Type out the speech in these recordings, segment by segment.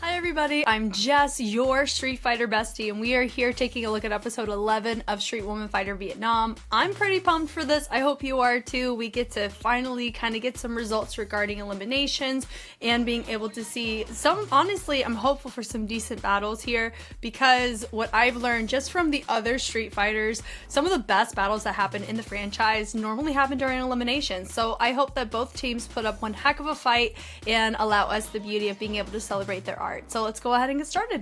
Hi everybody, I'm Jess, your Street Fighter bestie, and we are here taking a look at episode 11 of Street Woman Fighter Vietnam. I'm pretty pumped for this. I hope you are too. We get to finally kind of get some results regarding eliminations and being able to see some, honestly, I'm hopeful for some decent battles here because what I've learned just from the other Street Fighters, some of the best battles that happen in the franchise normally happen during eliminations. So I hope that both teams put up one heck of a fight and allow us the beauty of being able to celebrate their art. So let's go ahead and get started.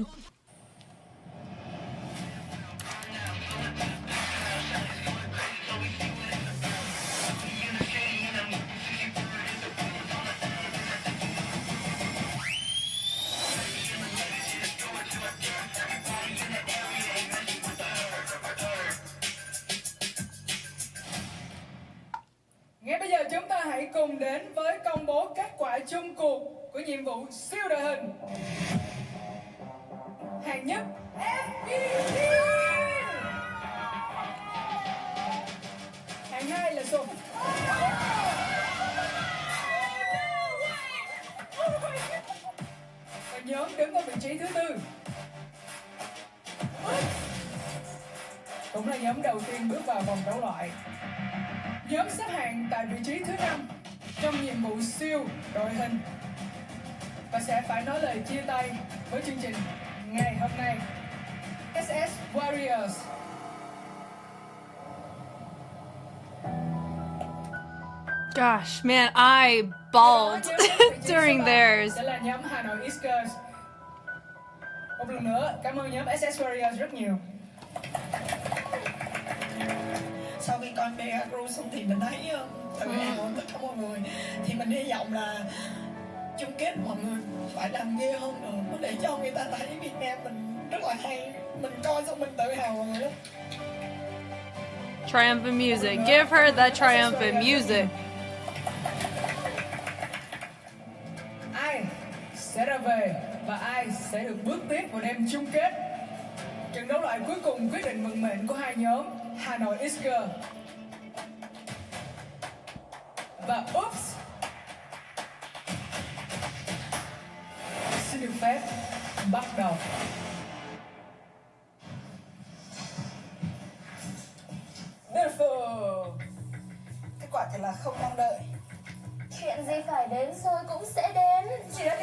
Ngay bây giờ chúng ta hãy cùng đến với công bố kết quả chung cuộc của nhiệm vụ siêu đội hình. Hạng nhất F.E.D. Hạng hai là Sùng. Và nhóm đứng ở vị trí thứ tư cũng là nhóm đầu tiên bước vào vòng đấu loại. Nhóm xếp hạng tại vị trí thứ 5 trong nhiệm vụ siêu đội hình và sẽ phải nói lời chia tay với chương trình ngày hôm nay. SS Warriors. Gosh, man, I bawled during theirs. Sẽ là nhóm HANOIXGIRLS. Một lần nữa, cảm ơn nhóm SS Warriors rất nhiều. Sau khi coi P.E.D xong thì mình thấy từ em của tất cả mọi người thì mình hy vọng là chung kết mọi người phải làm ghê hơn nữa để cho người ta thấy Việt Nam mình rất là hay, mình coi xong mình tự hào mọi người lắm. Triumphant music. Give her that triumphant music. Ai sẽ ra về và ai sẽ được bước tiếp vào đêm chung kết? Trận đấu loại cuối cùng quyết định vận mệnh của hai nhóm HANOIXGIRLS và Oops. Xin được phép bắt đầu. Beautiful. Kết quả thật là không mong đợi. Chuyện gì phải đến rồi cũng sẽ đến. Chị đã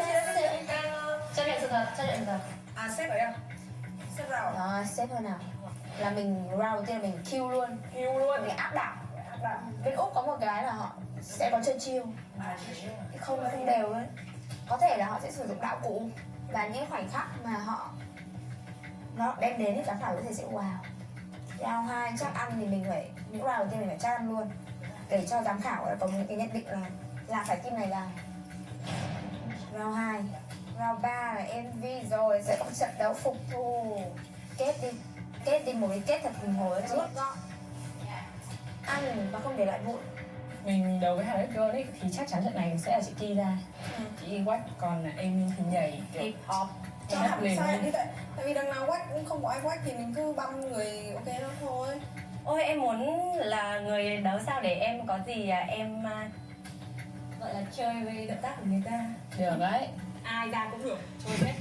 Chấp nhận sự thật, chấp nhận sự thật. À xếp rồi à? Xếp rồi. Đó, xếp thôi nào. Là mình round đầu tiên là mình kill luôn. Mình áp đảo. Bên Úc có một cái là họ sẽ có chơi chiêu. Không đều đấy. Có thể là họ sẽ sử dụng đạo cụ và những khoảnh khắc mà nó đem đến thì giám khảo có thể sẽ wow. Round 2 chắc ăn thì mình phải, những round đầu tiên mình phải chắc ăn luôn để cho giám khảo có một cái nhận định là phải team này làm. Round 2, round 3 là MV rồi sẽ có trận đấu phục thù. Kết đi một cái kết thật hùng hổ chứ. Ăn và không để lại vụn. Mình đầu với HANOIXGIRLS ấy thì chắc chắn trận này sẽ là chị Ki ra. Chị Y quách, còn em thì nhảy kiểu Hip hop. Cho hẳn sai như vậy. Tại vì đằng nào quách cũng không có ai quách thì mình cứ băm người ok đó thôi. Ôi em muốn là người đấu sao để em có gì em gọi là chơi với động tác của người ta. được đấy. Ai ra cũng được, chơi hết.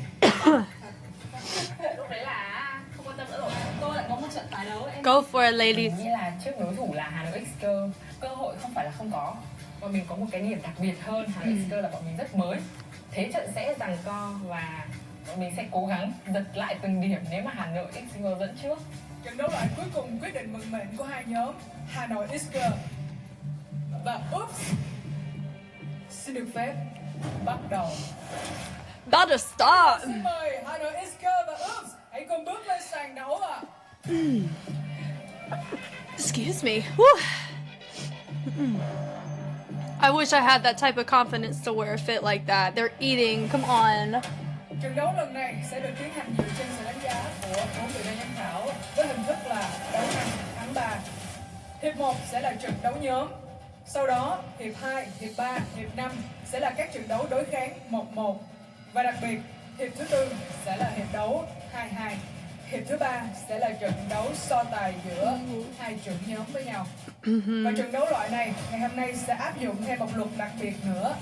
Lúc đấy là không quan tâm nữa rồi. Tôi lại có một trận tái đấu em. Go for it, ladies. Mình nghĩ là trước đối thủ là HANOIXGIRLS, cơ hội không phải là không có. Và mình có một cái điểm đặc biệt hơn, HANOIXGIRLS là bọn mình rất mới. Thế trận sẽ giằng co và bọn mình sẽ cố gắng giật lại từng điểm nếu mà HANOIXGIRLS dẫn trước. Trận đấu loại cuối cùng quyết định vận mệnh của hai nhóm HANOIXGIRLS và Oops. Xin được phép bắt đầu. About to stop. Xin mời HANOIXGIRLS và Oops hãy cùng bước lên sàn đấu ạ. Excuse me. Whew. I wish I had that type of confidence to wear a fit like that. They're eating. Come on. Trận đấu lần này sẽ được tiến hành dựa trên sự đánh giá của 4 vị ban giám khảo với hình thức là đấu 5 thắng 3. Hiệp 1 sẽ là trận đấu nhóm. Sau đó, hiệp 2, hiệp 3, hiệp 5 sẽ là các trận đấu đối kháng 1-1. Và đặc biệt, hiệp thứ tư sẽ là hiệp đấu 2-2. Hiệp thứ ba sẽ là trận đấu so tài giữa hai trưởng nhóm với nhau. Và trận đấu loại này ngày hôm nay sẽ áp dụng thêm một luật đặc biệt nữa.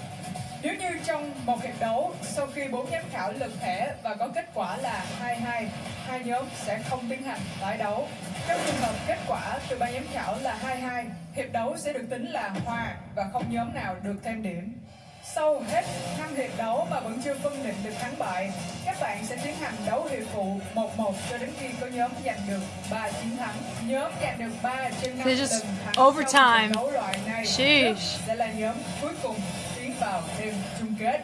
Nếu như trong một hiệp đấu, sau khi 4 giám khảo lật thẻ và có kết quả là 2-2, hai nhóm sẽ không tiến hành tái đấu. Trong trường hợp kết quả từ ban giám khảo là 2-2, hiệp đấu sẽ được tính là hòa và không nhóm nào được thêm điểm. Sau hết 5 hiệp đấu mà vẫn chưa phân định được thắng bại, các bạn sẽ tiến hành đấu hiệp phụ 1-1 cho đến khi có nhóm giành được 3 chiến thắng. Nhóm giành được 3 trên 5 They lần just thắng overtime. trong trận đấu loại này Sheesh. sẽ là nhóm cuối cùng tiến vào đêm chung kết.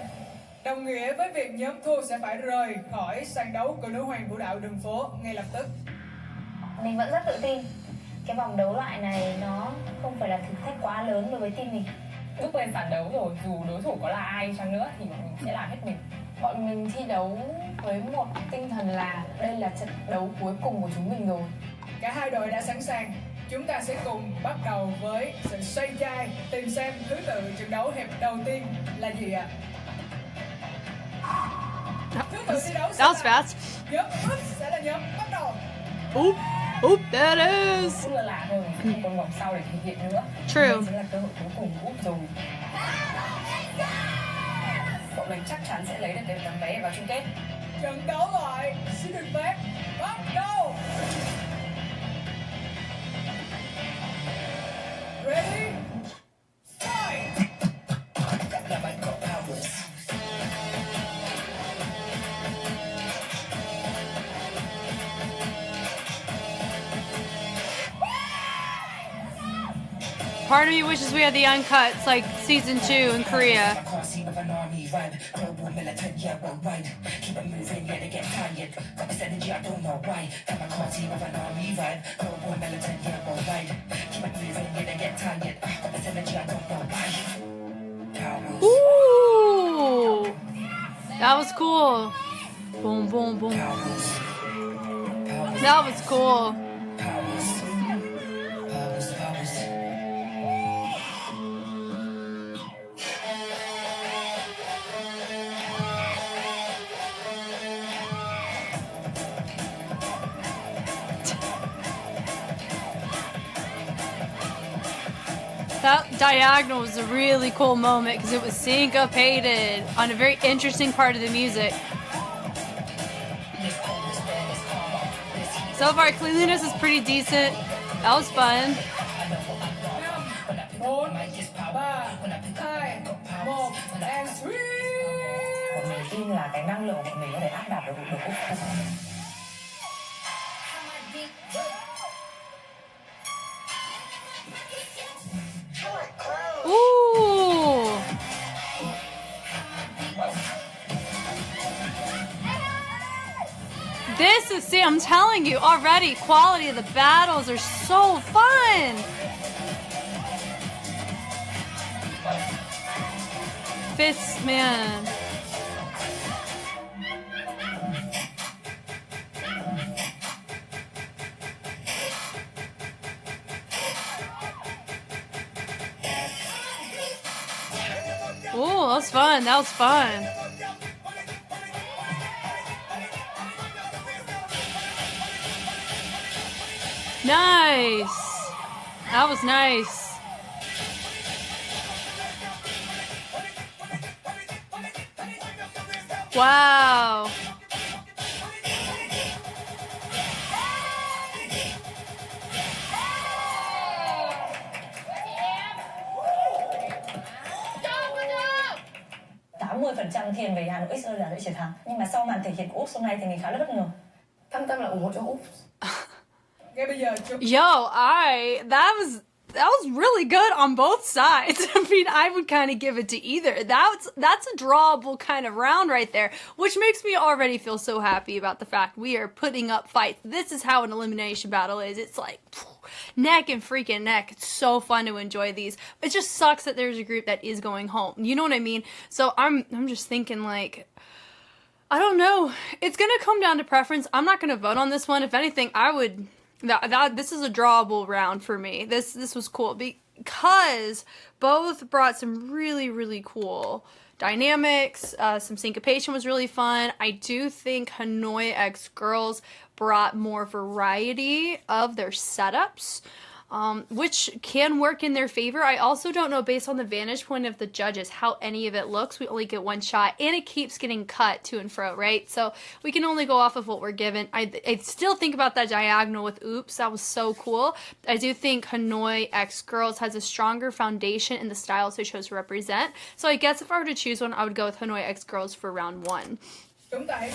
Đồng nghĩa với việc nhóm thua sẽ phải rời khỏi sàn đấu của nữ hoàng vũ đạo đường phố ngay lập tức. Mình vẫn rất tự tin. Cái vòng đấu loại này nó không phải là thử thách quá lớn đối với team mình. Bước lên sàn đấu rồi, dù đối thủ có là ai chăng nữa thì bọn mình sẽ làm hết mình. Bọn mình thi đấu với một tinh thần là đây là trận đấu cuối cùng của chúng mình rồi. Cả hai đội đã sẵn sàng. Chúng ta sẽ cùng bắt đầu với sự xoay chai, tìm xem thứ tự trận đấu hiệp đầu tiên là gì ạ? Thứ tự thi đấu sẽ That was là fast. nhóm Oops sẽ là nhóm bắt đầu. Oop, oop, there it is. Cũng là thôi, không còn vòng sau để thể hiện nữa. True. Đây chính là cơ hội cuối cùng của Úc rồi. Bọn mình chắc chắn sẽ lấy được cái tấm vé vào chung kết. Trận đấu loại xin được phép bắt đầu. Ready? Fight! Part of me wishes we had the uncuts like season 2 in Korea. Ooh, that was cool. Boom, boom, boom. That was cool. That diagonal was a really cool moment because it was syncopated on a very interesting part of the music. So far, cleanliness is pretty decent. That was fun. 4, 3, 2, 1, and 3! Bọn mình tin là cái năng lượng của bọn mình có thể áp đảo được Úc. Ooh. This is, see, I'm telling you already, quality of the battles are so fun. Fists, man. Ooh, that was fun. That was fun. Nice. That was nice. Wow. thiên về HANOIXGIRLS là đội chiến thắng. Nhưng mà sau màn thể hiện của Úc hôm nay thì mình khá là bất ngờ. Thâm tâm là ủng hộ cho Úc. Ngay bây giờ chúng Yo, that was really good on both sides. I mean, I would kind of give it to either. That's a drawable kind of round right there, which makes me already feel so happy about the fact we are putting up fights. This is how an elimination battle is. It's like neck and freaking neck. It's so fun to enjoy these. It just sucks that there's a group that is going home. You know what I mean? So I'm just thinking like, I don't know. It's gonna come down to preference. I'm not gonna vote on this one. If anything, I would. This is a drawable round for me. This was cool because both brought some really, really cool dynamics. Some syncopation was really fun. I do think HANOIXGIRLS brought more variety of their setups. which can work in their favor. I also don't know, based on the vantage point of the judges, how any of it looks. We only get one shot, and it keeps getting cut to and fro, right? So we can only go off of what we're given. I still think about that diagonal with Oops. That was so cool. I do think Hanoi X Girls has a stronger foundation in the styles they chose to represent. So I guess if I were to choose one, I would go with Hanoi X Girls for round 1.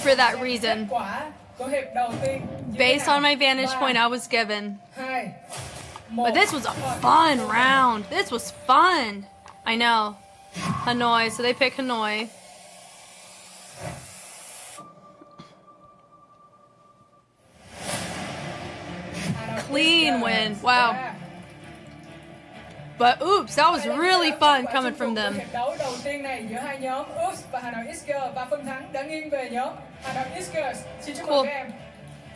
For that reason. Based on my vantage point I was given. But this was a fun round. This was fun. I know. Hanoi. So they pick Hanoi. Clean win. Wow. But Oops, that was really fun coming from them. Hiệp đấu đầu tiên này giữa hai nhóm Oops và HANOIXGIRLS, và phần thắng đã nghiêng về nhóm HANOIXGIRLS. Xin chúc mừng các em.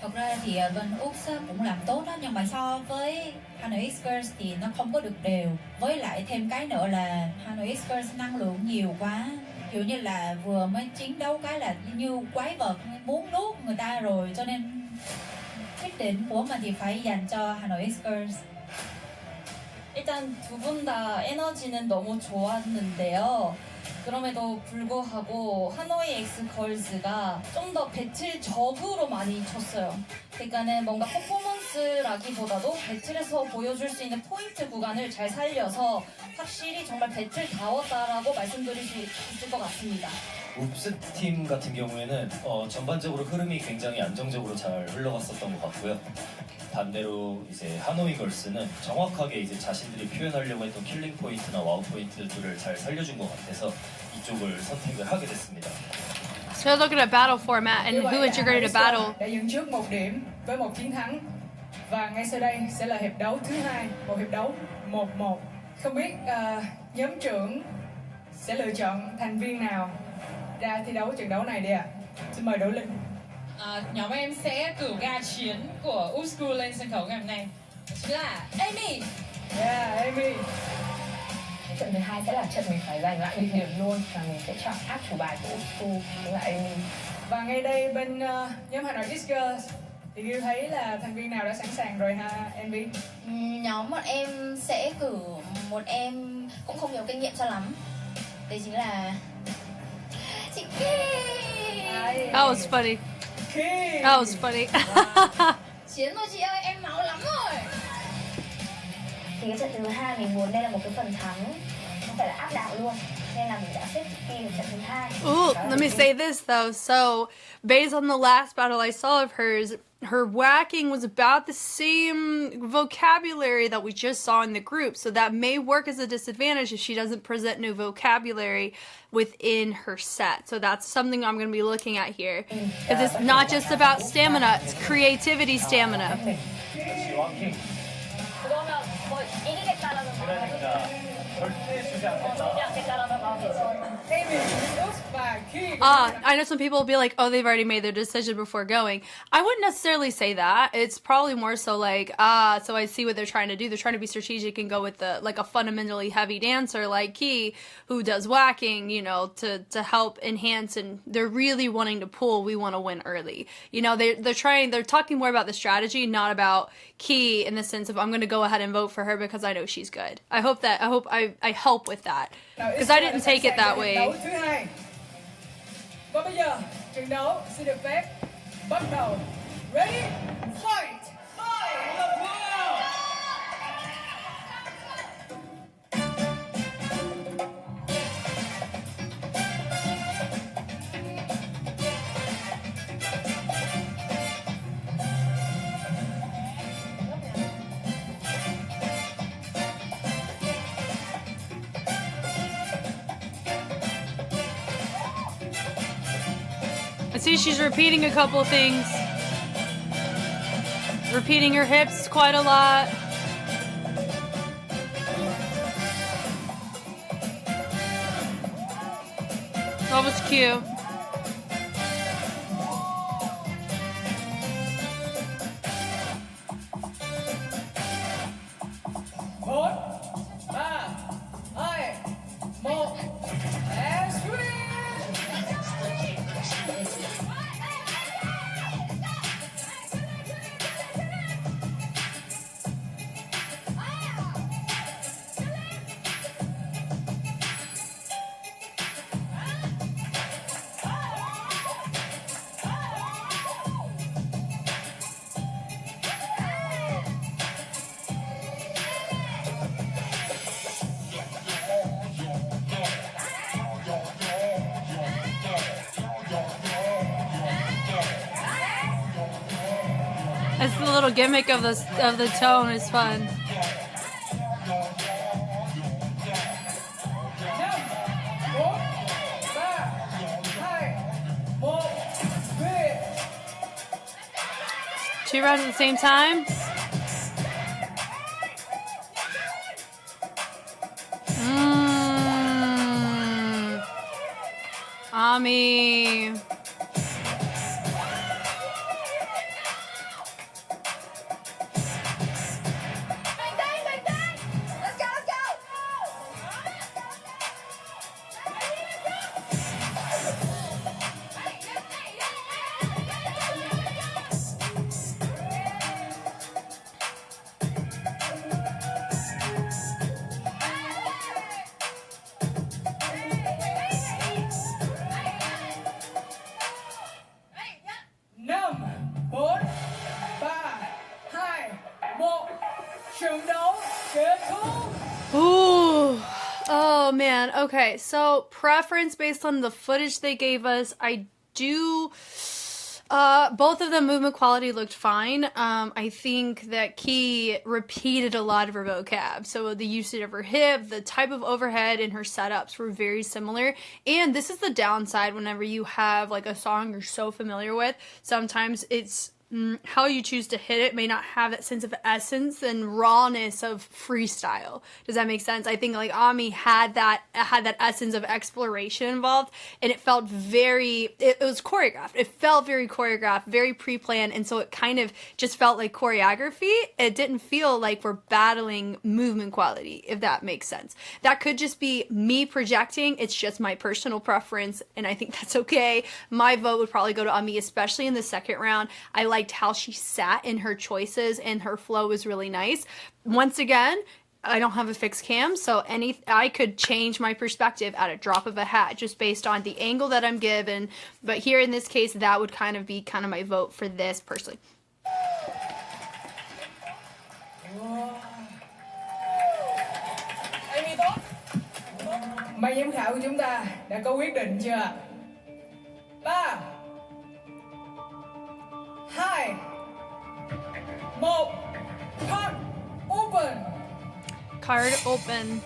Thật ra thì bên Úc cũng làm tốt đó, nhưng mà so với HANOIXGIRLS thì nó không có được đều. Với lại thêm cái nữa là HANOIXGIRLS năng lượng nhiều quá. Kiểu như là vừa mới chiến đấu cái là như quái vật muốn nuốt người ta rồi, cho nên quyết định của mình thì phải dành cho HANOIXGIRLS. 일단 두 분 다 에너지는 너무 좋았는데요. 그럼에도 불구하고 하노이 엑스 걸즈가 좀 더 배틀적으로 많이 쳤어요. 그러니까는 뭔가 퍼포먼스라기보다도 배틀에서 보여줄 수 있는 포인트 구간을 잘 살려서 확실히 정말 배틀다웠다라고 말씀드릴 수 있을 것 같습니다. 웁스 팀 같은 경우에는 전반적으로 흐름이 굉장히 안정적으로 잘 흘러갔었던 것 같고요. 반대로 이제 하노이 걸스는 정확하게 이제 자신들이 표현하려고 했던 킬링 포인트나 와우 포인트들을 잘 살려준 것 같아서 이쪽을 선택을 하게 됐습니다. So we're looking at battle format and who integrated a battle. Đã dẫn trước 1 điểm với 1 chiến thắng. Và ngay sau đây sẽ là hiệp đấu thứ 2, một hiệp đấu 1-1. Không biết nhóm trưởng sẽ lựa chọn thành viên nào ra thi đấu trận đấu này đi ạ? Xin mời Đỗ Linh. Nhóm em sẽ cử gà chiến của Usku lên sân khấu ngày hôm nay. Chính là Amy. Yeah, Amy. Trận thứ 2 sẽ là trận mình phải giành lại địa điểm luôn, và mình sẽ chọn áp chủ bài của Usku, chính là Amy. Và ngay đây bên nhóm HANOIXGIRLS thì Gil thấy là thành viên nào đã sẵn sàng rồi ha, Envy? Nhóm bọn em sẽ cử một em cũng không nhiều kinh nghiệm cho lắm. Đấy chính là chị Ki. That was funny. That was funny. Chiến rồi chị ơi, em máu lắm rồi. Thì cái trận thứ 2 mình muốn đây là một cái phần thắng, không phải là áp đảo luôn, nên là mình đã xếp Ki ở trận thứ 2. Ooh, let me say this though. So, based on the last battle I saw of hers, her whacking was about the same vocabulary that we just saw in the group. So that may work as a disadvantage if she doesn't present new vocabulary within her set. So that's something I'm going to be looking at here. Because it's not just about stamina, it's creativity stamina. 그러면 뭐 이기겠다라는 그러니까 절대 주지 않겠다. Amy, Oops và Ki. I know some people will be like, oh, they've already made their decision before going. I wouldn't necessarily say that. It's probably more so like, so I see what they're trying to do. They're trying to be strategic and go with like a fundamentally heavy dancer like Ki, who does whacking, you know, to help enhance, and they're really wanting to pull, we want to win early. You know, they're talking more about the strategy, not about Ki in the sense of I'm going to go ahead and vote for her because I know she's good. I hope I help with that. Because I didn't take it that way. Đấu thứ 2. Và bây giờ trận đấu xin được phép bắt đầu. Ready? Fight! I see she's repeating a couple of things. Repeating her hips quite a lot. That was cute. It's the little gimmick of the tone is fun. 2 rounds at the same time. Ami. Ooh. Oh man. Okay, so preference based on the footage they gave us, I do both of them movement quality looked fine. I think that Key repeated a lot of her vocab. So the usage of her hip, the type of overhead, and her setups were very similar. And this is the downside whenever you have like a song you're so familiar with. Sometimes it's how you choose to hit it may not have that sense of essence and rawness of freestyle. Does that make sense? I think like Ami had that essence of exploration involved, and it felt it was choreographed. It felt very choreographed, very pre-planned, and so it kind of just felt like choreography. It didn't feel like we're battling movement quality, if that makes sense. That could just be me projecting. It's just my personal preference, and I think that's okay. My vote would probably go to Ami, especially in the second round. I liked how she sat in her choices, and her flow was really nice. Once again, I don't have a fixed cam, so I could change my perspective at a drop of a hat just based on the angle that I'm given. But here in this case, that would kind of be my vote for this personally. Ban giám khảo của chúng ta đã có quyết định chưa? 3, 2, 1, card open. Card open.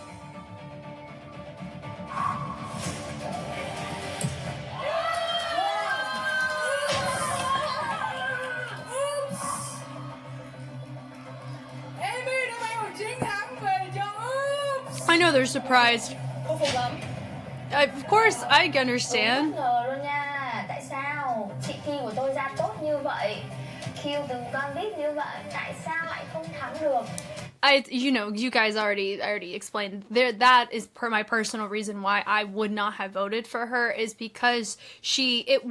Amy đã mang một chiến thắng về cho Oops. I know they're surprised. Of course, I understand. Bất ngờ luôn nha. Tại sao chị Thi của tôi ra tốt như vậy, kill từng con beat như vậy, tại sao lại không thắng được? You guys already explained there. That is my personal reason why I would not have voted for her, is because it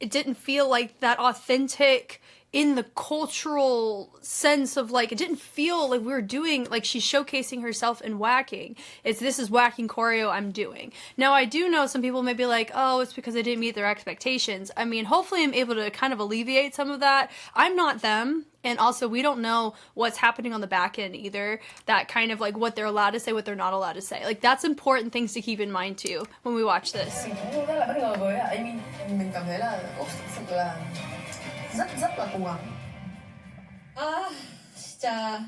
didn't feel like that authentic in the cultural sense of like, it didn't feel like we were doing, like she's showcasing herself in whacking. This is whacking choreo I'm doing. Now I do know some people may be like, oh, it's because I didn't meet their expectations. I mean, hopefully I'm able to kind of alleviate some of that. I'm not them. And also, we don't know what's happening on the back end either. That kind of like what they're allowed to say, what they're not allowed to say. Like, that's important things to keep in mind too when we watch this. Mình cũng rất là bất ngờ với Amy. Mình cảm thấy là Úc thực sự là rất là cố gắng. 아, 진짜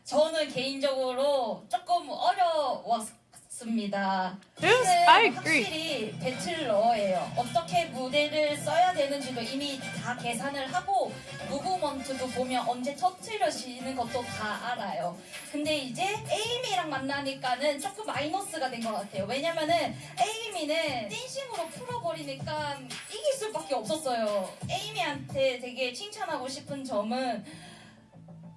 저는 개인적으로 조금 어려웠습니다. Yes, I agree. 확실히 배틀러예요. 어떻게 무대를 써야 되는지도 이미 다 계산을 하고 무브먼트도 보면 언제 터뜨려지는 것도 다 알아요. 근데 이제 에이미랑 만나니까는 조금 마이너스가 된 것 같아요. 왜냐면은 에이미는 댄싱으로 풀어버리니까 이길 수밖에 없었어요. 에이미한테 되게 칭찬하고 싶은 점은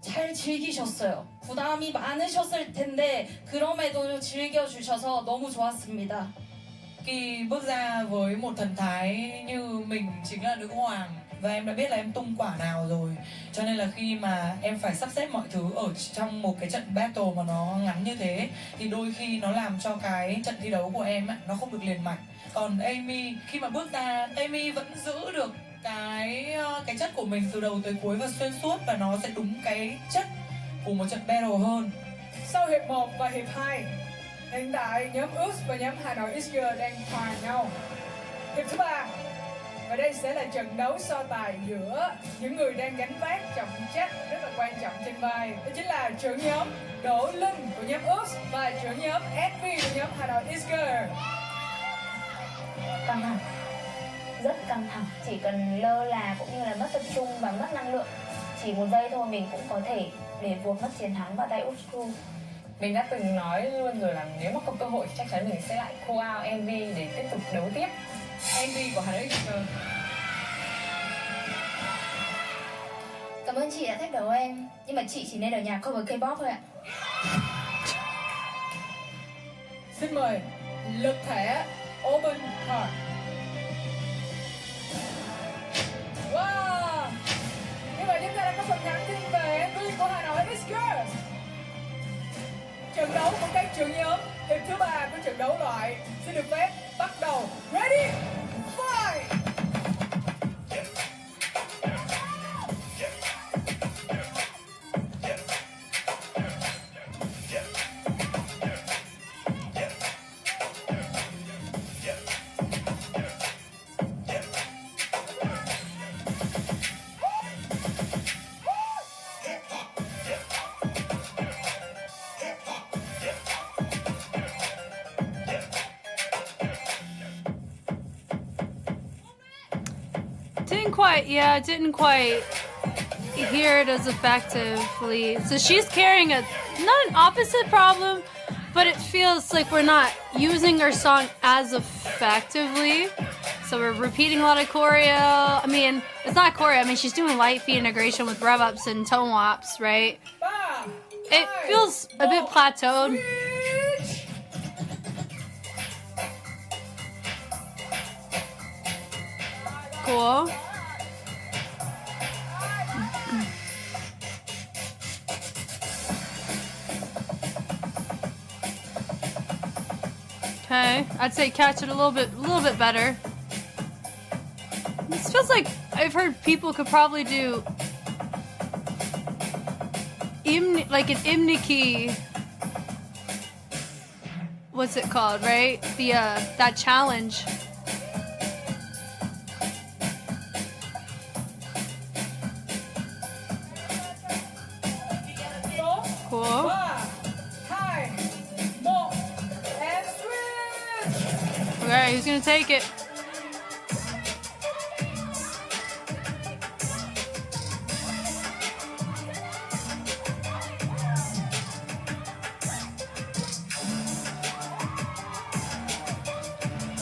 잘 즐기셨어요. 부담이 많으셨을 텐데 그럼에도 즐겨주셔서 너무 좋았습니다. Khi bước ra với một thần thái như mình chính là nữ hoàng và em đã biết là em tung quả nào rồi, cho nên là khi mà em phải sắp xếp mọi thứ ở trong một cái trận battle mà nó ngắn như thế thì đôi khi nó làm cho cái trận thi đấu của em nó không được liền mạch. Còn Amy, khi mà bước ra, Amy vẫn giữ được cái chất của mình từ đầu tới cuối và xuyên suốt, và nó sẽ đúng cái chất của một trận battle hơn. Sau hiệp 1 và hiệp 2, hiện tại nhóm Oops và nhóm HANOIXGIRLS đang hòa nhau. Hiệp thứ 3 Và đây sẽ là trận đấu so tài giữa những người đang gánh vác trọng trách rất là quan trọng trên vai. Đó chính là trưởng nhóm Đỗ Linh của nhóm Oops và trưởng nhóm F.E.D của nhóm HANOIXGIRLS. Căng thẳng, rất căng thẳng. Chỉ cần lơ là cũng như là mất tập trung và mất năng lượng, chỉ một giây thôi mình cũng có thể để vụt mất chiến thắng vào tay Oops. Mình đã từng nói luôn rồi là nếu mà có cơ hội thì chắc chắn mình sẽ lại call out MV để tiếp tục đấu tiếp. MV của HANOIXGIRLS. Cảm ơn chị đã thách đấu em, nhưng mà chị chỉ nên ở nhà cover K-pop thôi ạ. Xin mời lực thể Open Heart. Wow! Như vậy chúng ta đã có phần thắng thiên về MV của HANOIXGIRLS. Trận đấu của các trưởng nhóm hiệp thứ 3 của trận đấu loại xin được phép bắt đầu. Ready? Fight! Didn't quite hear it as effectively. So she's carrying not an opposite problem, but it feels like we're not using our song as effectively. So we're repeating a lot of choreo. I mean, it's not choreo. I mean, she's doing light feet integration with rev ups and tone wops, right? It feels a bit plateaued. Cool. Okay, I'd say catch it a little bit better. This feels like I've heard people could probably do like an imniki. What's it called, right? The that challenge. Cool. Okay, who's gonna take it?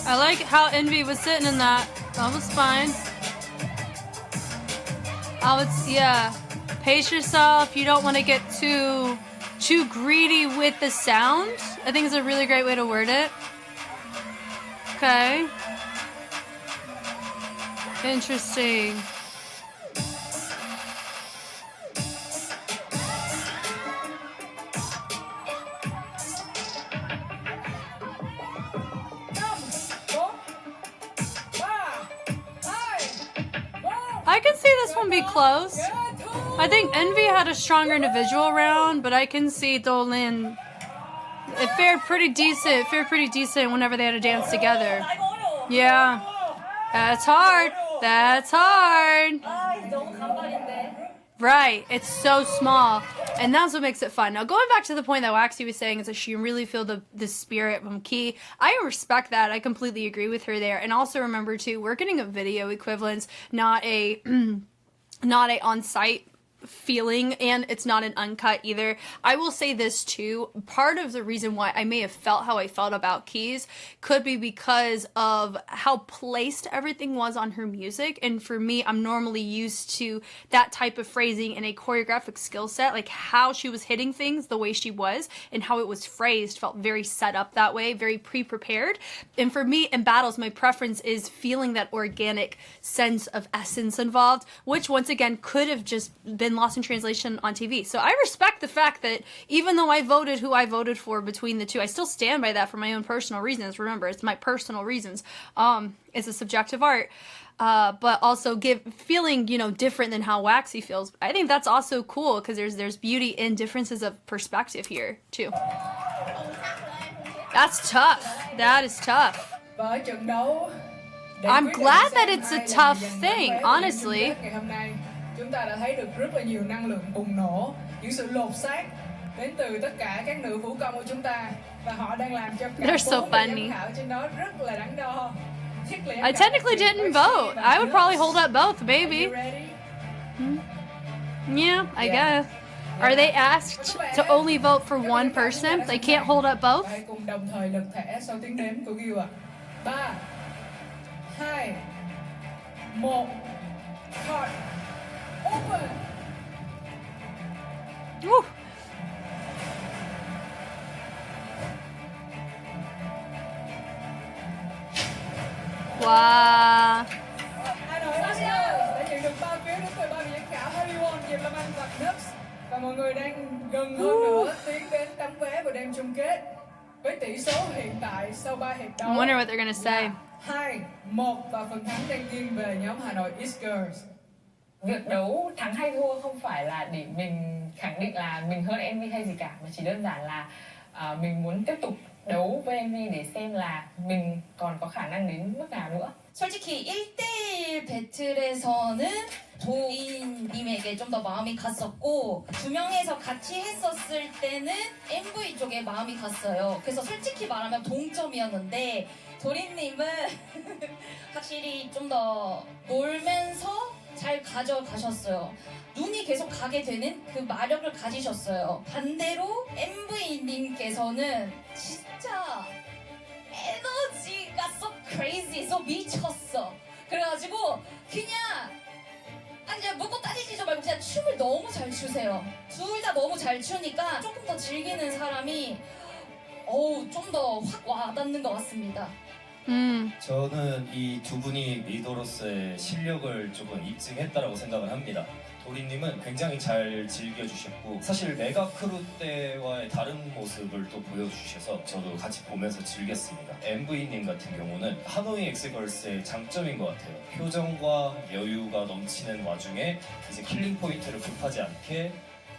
I like how Envy was sitting in that. That was fine. Yeah. Pace yourself. You don't want to get too greedy with the sound. I think it's a really great way to word it. Okay. Interesting. I can see this one be close. I think Envy had a stronger individual round, but I can see Dolin. It fared pretty decent whenever they had to dance together. Yeah. That's hard. That's hard. Right. It's so small. And that's what makes it fun. Now, going back to the point that Waxy was saying is that she really feel the spirit from Key. I respect that. I completely agree with her there. And also remember, too, we're getting a video equivalence, not a on-site feeling, and it's not an uncut either. I will say this too, part of the reason why I may have felt how I felt about Keys could be because of how placed everything was on her music, and for me, I'm normally used to that type of phrasing in a choreographic skill set, like how she was hitting things the way she was, and how it was phrased felt very set up that way, very pre-prepared. And for me, in battles, my preference is feeling that organic sense of essence involved, which once again could have just been lost in translation on TV. So I respect the fact that even though I voted who I voted for between the two, I still stand by that for my own personal reasons. Remember, it's my personal reasons. It's a subjective art. But also feeling, different than how Waxy feels. I think that's also cool because there's beauty in differences of perspective here too. That's tough. That is tough. Và ở trận đấu I'm glad that it's a tough thing, honestly. Ngày hôm nay chúng ta đã thấy được rất là nhiều năng lượng bùng nổ, những sự lột xác đến từ tất cả các nữ vũ công của chúng ta, và họ đang làm cho cả They're so 4 vị funny. giám khảo trên đó rất là đắn đo. I technically didn't vote. I would probably hold up both, maybe. Yeah, I guess. Are they asked to only vote for one person? They can't hold up both? Hãy cùng đồng thời lật thẻ sau tiếng đếm của Gil ạ. 3, 2, 1, card open. Woo. Wow. HANOIXGIRLS đã nhận được 3 phiếu đến từ 3 vị giám khảo Harrison, Diệp Lâm Anh và Nups. Và mọi người đang gần hơn nữa tiến đến tấm vé vào đêm chung kết. Với tỷ số hiện tại sau 3 hiệp đấu I wonder what they're gonna say. 2-1 và phần thắng đang nghiêng về nhóm HANOIXGIRLS. Việc đấu thắng hay thua không phải là để mình khẳng định là mình hơn MV hay gì cả, mà chỉ đơn giản là mình muốn tiếp tục đấu với MV để xem là mình còn có khả năng đến mức nào nữa. 솔직히 1대1 배틀에서는 도인님에게 좀 더 마음이 갔었고, 2명에서 같이 했었을 때는 MV 쪽에 마음이 갔어요. 그래서 솔직히 말하면 동점이었는데 도린님은 확실히 좀 더 놀면서 잘 가져가셨어요. 눈이 계속 가게 되는 그 마력을 가지셨어요. 반대로 MV님께서는 진짜 에너지가 so crazy, so 미쳤어. 그래가지고 그냥 그냥 묻고 따지지 말고 그냥 춤을 너무 잘 추세요. 둘 다 너무 잘 추니까 조금 더 즐기는 사람이 좀 더 확 와닿는 것 같습니다. 저는 이 두 분이 리더로서의 실력을 조금 입증했다라고 생각을 합니다. 도리님은 굉장히 잘 즐겨주셨고, 사실 메가 크루 때와의 다른 모습을 또 보여주셔서 저도 같이 보면서 즐겼습니다. MV님 같은 경우는 하노이엑스걸스의 장점인 것 같아요. 표정과 여유가 넘치는 와중에 이제 킬링 포인트를 급하지 않게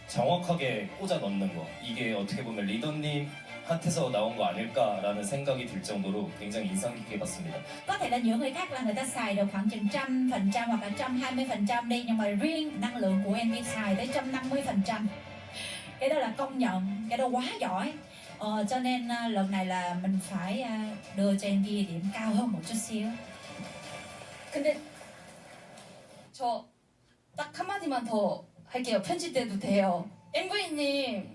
정확하게 꽂아 넣는 거, 이게 어떻게 보면 리더님한테서 나온 거 아닐까라는 생각이 들 정도로 굉장히 인상 깊게 봤습니다. Có thể là những người khác là người ta xài được khoảng chừng 100% hoặc là 120% đi, nhưng mà riêng năng lượng của em xài tới 150%. Cái đó là công nhận, cái đó quá giỏi. Cho nên lần này là mình phải đưa cho em điểm cao hơn một chút xíu. 근데 저 딱 한마디만 더 할게요. 편집돼도 돼요. MV님.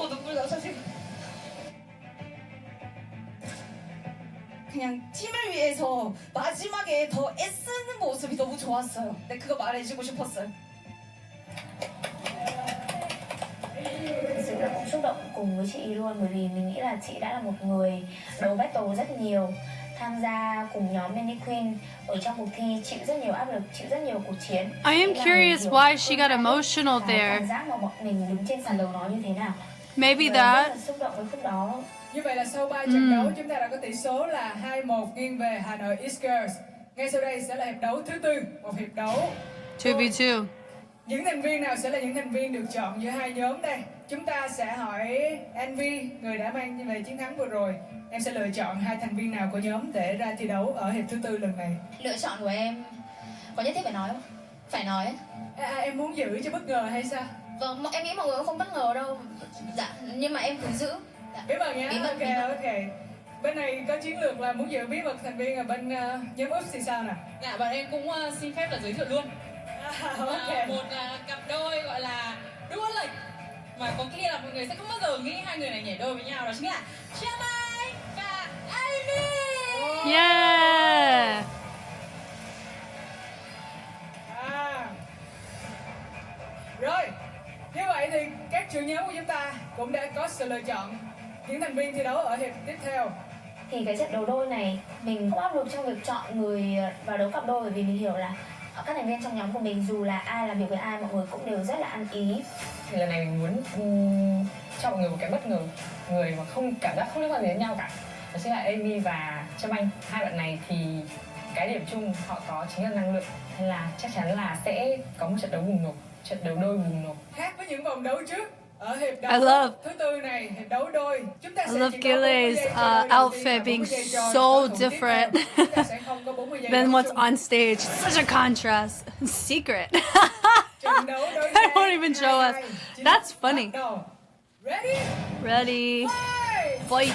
눈물 나서 지금. 그냥 팀을 위해서 마지막에 더 애쓰는 모습이 너무 좋았어요. 네, 그거 말해주고 싶었어요. Thực sự là cũng xúc động cùng với chị luôn, bởi vì mình nghĩ là chị đã là một người đấu battle rất nhiều, tham gia cùng nhóm Mini Queen ở trong cuộc thi, chịu rất nhiều áp lực, chịu rất nhiều cuộc chiến. I am curious why she got emotional there. Cảm giác mà bọn mình đứng trên sàn đấu nó như thế nào. Maybe Rất là that. xúc động với khúc đó. Như vậy là sau 3 trận đấu chúng ta đã có tỷ số là 2-1 nghiêng về HANOIXGIRLS. Ngay sau đây sẽ là hiệp đấu thứ tư, một hiệp đấu 2v2. những thành viên nào sẽ là những thành viên được chọn giữa hai nhóm đây. Chúng ta sẽ hỏi Envy, người đã mang về chiến thắng vừa rồi. Em sẽ lựa chọn hai thành viên nào của nhóm để ra thi đấu ở hiệp thứ tư lần này. Lựa chọn của em có nhất thiết phải nói không? Phải nói ấy. Em muốn giữ cho bất ngờ hay sao? Vâng, em nghĩ mọi người không bất ngờ đâu. Dạ, nhưng mà em cứ giữ. Dạ. Bí mật nhé. Bí mật, Ok, bí mật. ok. Bên này có chiến lược là muốn giữ bí mật thành viên ở bên nhóm Úc thì sao nào? Dạ, bọn em cũng xin phép là giới thiệu luôn. Ok. Một cặp đôi gọi là đua lệch, mà có nghĩa là mọi người sẽ không bao giờ nghĩ hai người này nhảy đôi với nhau, đó chính là Jamai và Ivy. Yeah. Rồi, như vậy thì các trưởng nhóm của chúng ta cũng đã có sự lựa chọn những thành viên thi đấu ở hiệp tiếp theo. Thì cái trận đấu đôi này mình không áp lực trong việc chọn người vào đấu cặp đôi, bởi vì mình hiểu là các thành viên trong nhóm của mình dù là ai làm việc với ai, mọi người cũng đều rất là ăn ý. Thì lần này mình muốn cho mọi người một cái bất ngờ, người mà không cảm giác không liên quan gì đến nhau cả, đó chính là Amy và Trâm Anh. Hai bạn này thì cái điểm chung họ có chính là năng lượng, nên là chắc chắn là sẽ có một trận đấu bùng nổ, trận đấu đôi bùng nổ. Khác với những vòng đấu trước, Ở hiệp I đấu love- thứ tư này, hiệp đấu đôi, chúng ta I sẽ love chỉ có 40 Gillet's giây cho đôi đầu tiên outfit và being 40 giây cho so đối thủ tiếp different theo. Chúng ta sẽ không có 40 giây than đấu what's chung. on stage. Such a contrast. Secret. Trận đấu đối They won't even show us. 22 chính That's funny. bắt đầu. Ready? Ready. Fight! Fight.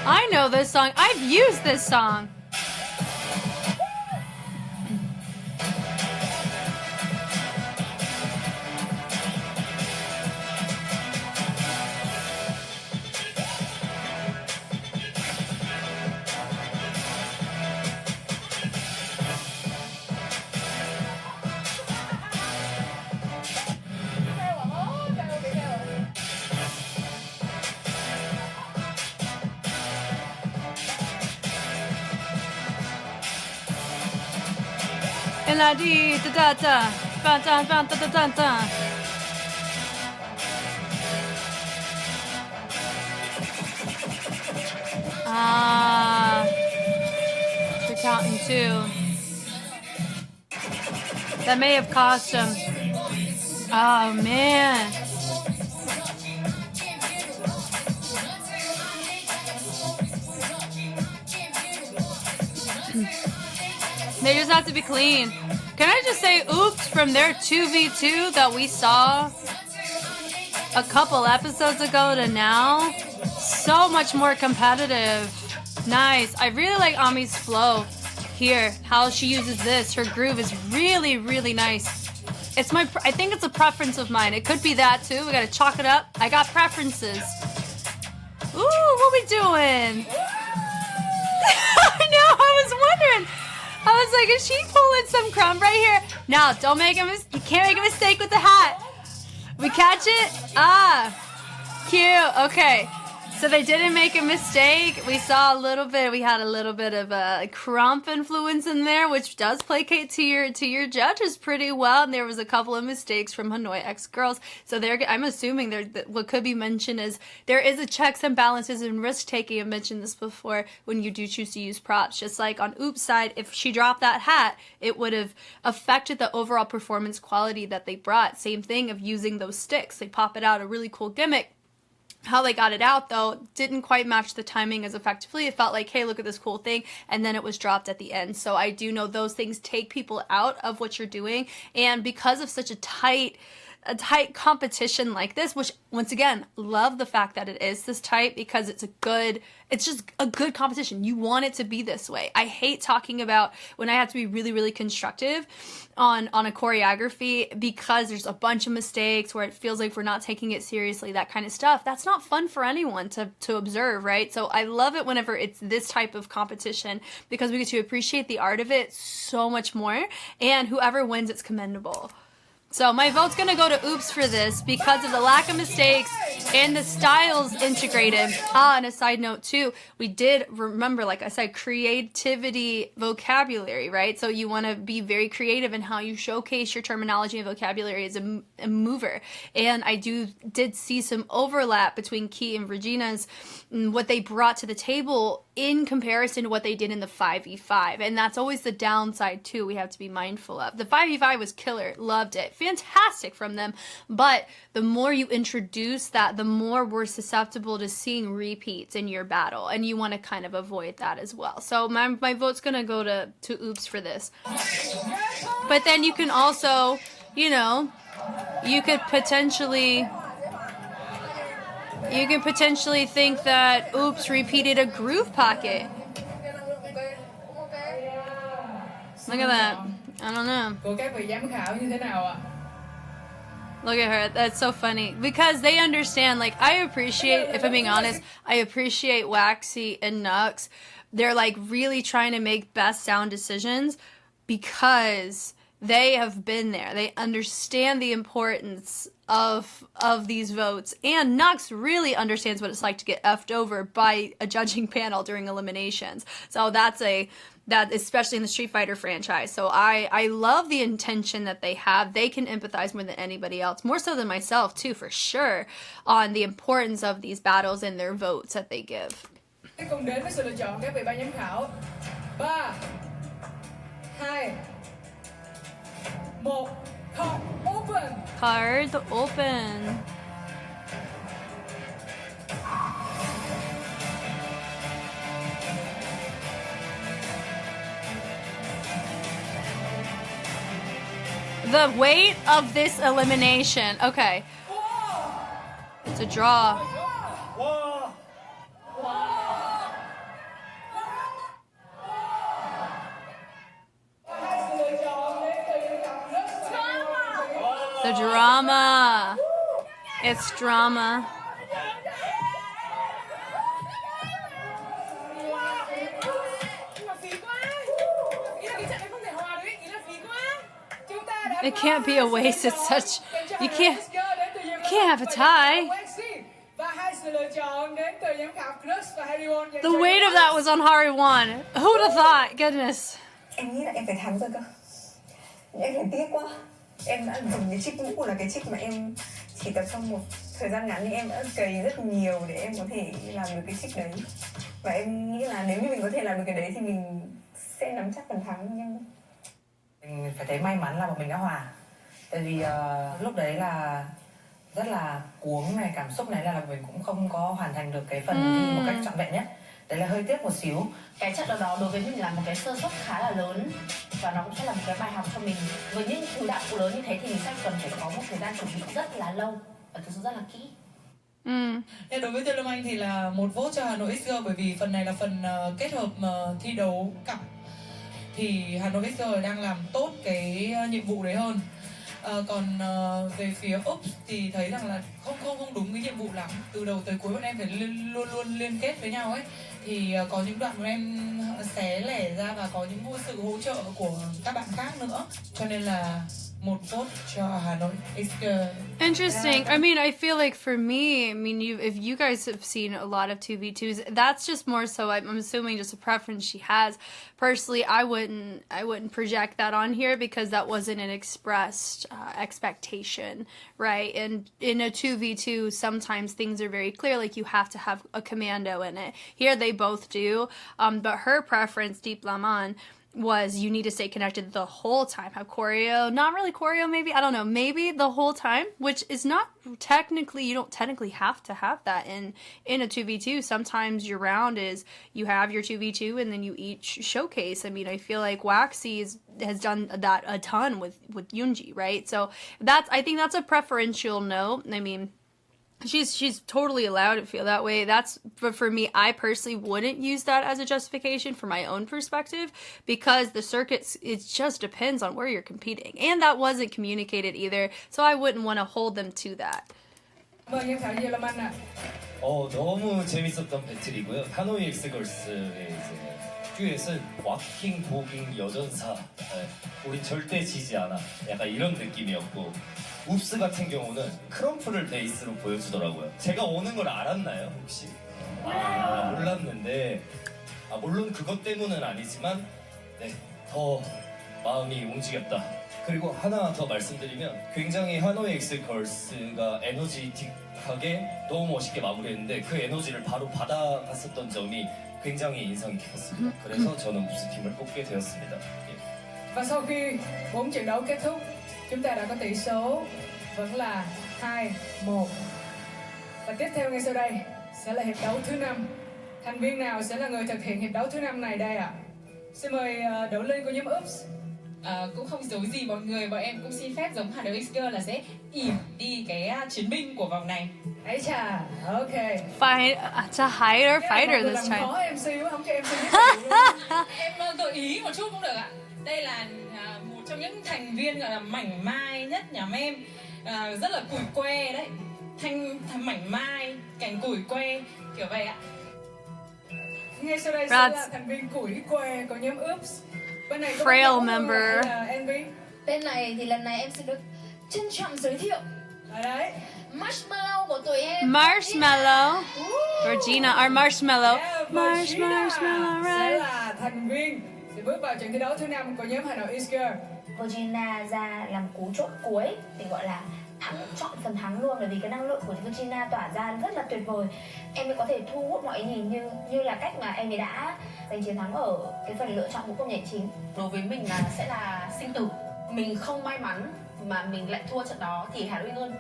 I know this song. I've used this song. And la dee da da da, ba da da da da da da. Ah, we're counting two. That may have cost him. Oh man. They just have to be clean. Can I just say, oops, from their 2v2 that we saw a couple episodes ago to now, so much more competitive. Nice. I really like Ami's flow here. How she uses this. Her groove is really, really nice. It's I think it's a preference of mine. It could be that too. We gotta chalk it up. I got preferences. Ooh, what we doing? I know, I was wondering. I was like, is she pulling some crumb right here? Now, don't make you can't make a mistake with the hat. We catch it? Ah, cute. Okay, so they didn't make a mistake. We saw a little bit. We had a little bit of a crump influence in there, which does placate to your judges pretty well. And there was a couple of mistakes from HANOIXGIRLS. So I'm assuming what could be mentioned is there is a checks and balances and risk taking. I've mentioned this before when you do choose to use props. Just like on Oops' side, if she dropped that hat, it would have affected the overall performance quality that they brought. Same thing of using those sticks. They pop it out, a really cool gimmick. How they got it out, though, didn't quite match the timing as effectively. It felt like, hey, look at this cool thing, and then it was dropped at the end. So I do know those things take people out of what you're doing, and because of such a tight competition like this, which once again, love the fact that it is this tight because it's just a good competition. You want it to be this way. I hate talking about when I have to be really, really constructive on a choreography because there's a bunch of mistakes where it feels like we're not taking it seriously, that kind of stuff. That's not fun for anyone to observe, right? So I love it whenever it's this type of competition because we get to appreciate the art of it so much more, and whoever wins, it's commendable. So my vote's gonna go to Oops for this because of the lack of mistakes and the styles integrated. And a side note too, we did remember, like I said, creativity vocabulary, right? So you want to be very creative in how you showcase your terminology and vocabulary as a mover. And I did see some overlap between Key and Regina's, what they brought to the table in comparison to what they did in the 5v5. And that's always the downside too we have to be mindful of. The 5v5 was killer, loved it. Fantastic from them, but the more you introduce that, the more we're susceptible to seeing repeats in your battle, and you want to kind of avoid that as well. So my vote's gonna go to Oops for this. But then you can also, you could potentially think that Oops repeated a groove pocket. Look at that. I don't know. Của các vị giám khảo như thế nào ạ? Look at her. That's so funny. Because they understand, like, I appreciate, if I'm being honest, I appreciate Waxy and Nux. They're, like, really trying to make best sound decisions because they have been there. They understand the importance of these votes. And Nux really understands what it's like to get effed over by a judging panel during eliminations. So that especially in the Street Fighter franchise. So I love the intention that they have. They can empathize more than anybody else, more so than myself too, for sure, on the importance of these battles and their votes that they give. Hãy cùng đến với sự lựa chọn các vị ban giám khảo. 3, 2, 1, card open. Card open. The weight of this elimination. Okay. It's a draw. 와. The drama. It's drama. It can't be a waste. It's such you can't have a tie. The weight of that was on Hari won. Who'd have thought? Goodness. Em nghĩ là em phải thắng rồi cơ. Em thấy tiếc quá. Em đã dùng cái chiếc mũ là cái chiếc mà em chỉ tập trong một thời gian ngắn nhưng em đã cày rất nhiều để em có thể làm được cái chiếc đấy. Và em nghĩ là nếu như mình có thể làm được cái đấy thì mình sẽ nắm chắc phần thắng, nhưng mình phải thấy may mắn là bọn mình đã hòa. Tại vì lúc đấy là rất là cuống này, cảm xúc này là mình cũng không có hoàn thành được cái phần thi một cách trọn vẹn nhất. Đấy là hơi tiếc một xíu. Cái trận đấu đó đối với mình là một cái sơ suất khá là lớn và nó cũng sẽ là một cái bài học cho mình. Với những thứ đạo cụ lớn như thế thì mình sẽ cần phải có một thời gian chuẩn bị rất là lâu và thực sự rất là kỹ. Nên đối với Tiêu Lâm Anh thì là một vote cho HANOIXGIRLS, bởi vì phần này là phần kết hợp thi đấu cặp thì HANOIXGIRLS đang làm tốt cái nhiệm vụ đấy hơn. Còn về phía Oops thì thấy rằng là không đúng cái nhiệm vụ lắm. Từ đầu tới cuối bọn em phải luôn luôn liên kết với nhau ấy, thì có những đoạn bọn em xé lẻ ra và có những sự hỗ trợ của các bạn khác nữa, cho nên là một vote cho HANOIXGIRLS. Interesting. I mean, I feel like for me, I mean, if you guys have seen a lot of 2v2s, that's just more so, I'm assuming, just a preference she has. Personally, I wouldn't project that on here because that wasn't an expressed expectation, right? And in a 2v2, sometimes things are very clear, like you have to have a commando in it. Here they both do, but her preference, Deep Laman, was you need to stay connected the whole time. Have choreo, not really choreo, maybe, I don't know, maybe the whole time, which is not technically, you don't technically have to have that in a 2v2. Sometimes your round is you have your 2v2 and then you each showcase. I mean, I feel like Waxy has done that a ton with Yoonji, right? So I think that's a preferential note. I mean, she's totally allowed to feel that way. But for me, I personally wouldn't use that as a justification for my own perspective, because the circuits, it just depends on where you're competing, and that wasn't communicated either, so I wouldn't want to hold them to that. 너무 재밌었던 배틀이고요. 하노이엑스걸스의 이제 듀엣은 왁킹, 보깅, 여전사. 우린 절대 지지 않아. 약간 이런 느낌이었고, 웁스 같은 경우는 크럼프를 베이스로 보여주더라고요. 제가 오는 걸 알았나요, 혹시? 몰랐는데, 물론 그것 때문은 아니지만, 네, 더 마음이 움직였다. 그리고 하나 더 말씀드리면, 굉장히 하노이엑스걸스가 에너지틱하게 너무 멋있게 마무리했는데, 그 에너지를 바로 받아갔었던 점이 굉장히 인상이 깊었습니다. 그래서 저는 웁스 팀을 뽑게 되었습니다. Và sau khi 4 trận đấu kết thúc, chúng ta đã có tỷ số vẫn là 2-1. Và tiếp theo ngay sau đây sẽ là hiệp đấu thứ 5. Thành viên nào sẽ là người thực hiện hiệp đấu thứ 5 này đây ạ? Xin mời Đỗ Linh của nhóm Oops. Cũng không giấu gì mọi người, bọn em cũng xin phép giống HANOIXGIRLS là sẽ ỉm đi cái chiến binh của vòng này. Ấy chà, ok. It's a higher fighter this time. Khó MC quá, không cho MC Em gợi ý một chút cũng được ạ. Đây là một trong những thành viên gọi là mảnh mai nhất nhóm em, rất là củi que đấy, mảnh mai, cành củi que kiểu vậy ạ. Ngay sau đây sẽ là thành viên củi que của nhóm Oops. Bên này có Frail member. Tên này thì lần này em sẽ được trân trọng giới thiệu. Ở đấy. Marshmallow của tụi em. Marshmallow. Regina, our Marshmallow. Yeah, Marshmallow, sẽ right? là thành viên sẽ bước vào trận thi đấu thứ 5 của nhóm HANOIXGIRLS. Regina ra làm cú chốt cuối thì gọi là chọn phần thắng luôn, bởi vì cái năng lượng của Virginia tỏa ra rất là tuyệt vời. Em ấy có thể thu hút mọi người như là cách mà em ấy đã giành chiến thắng ở cái phần lựa chọn vũ công nhảy chính. Đối với mình là sẽ là sinh tử. Mình không may mắn mà mình lại thua trận đó thì HANOIXGIRLS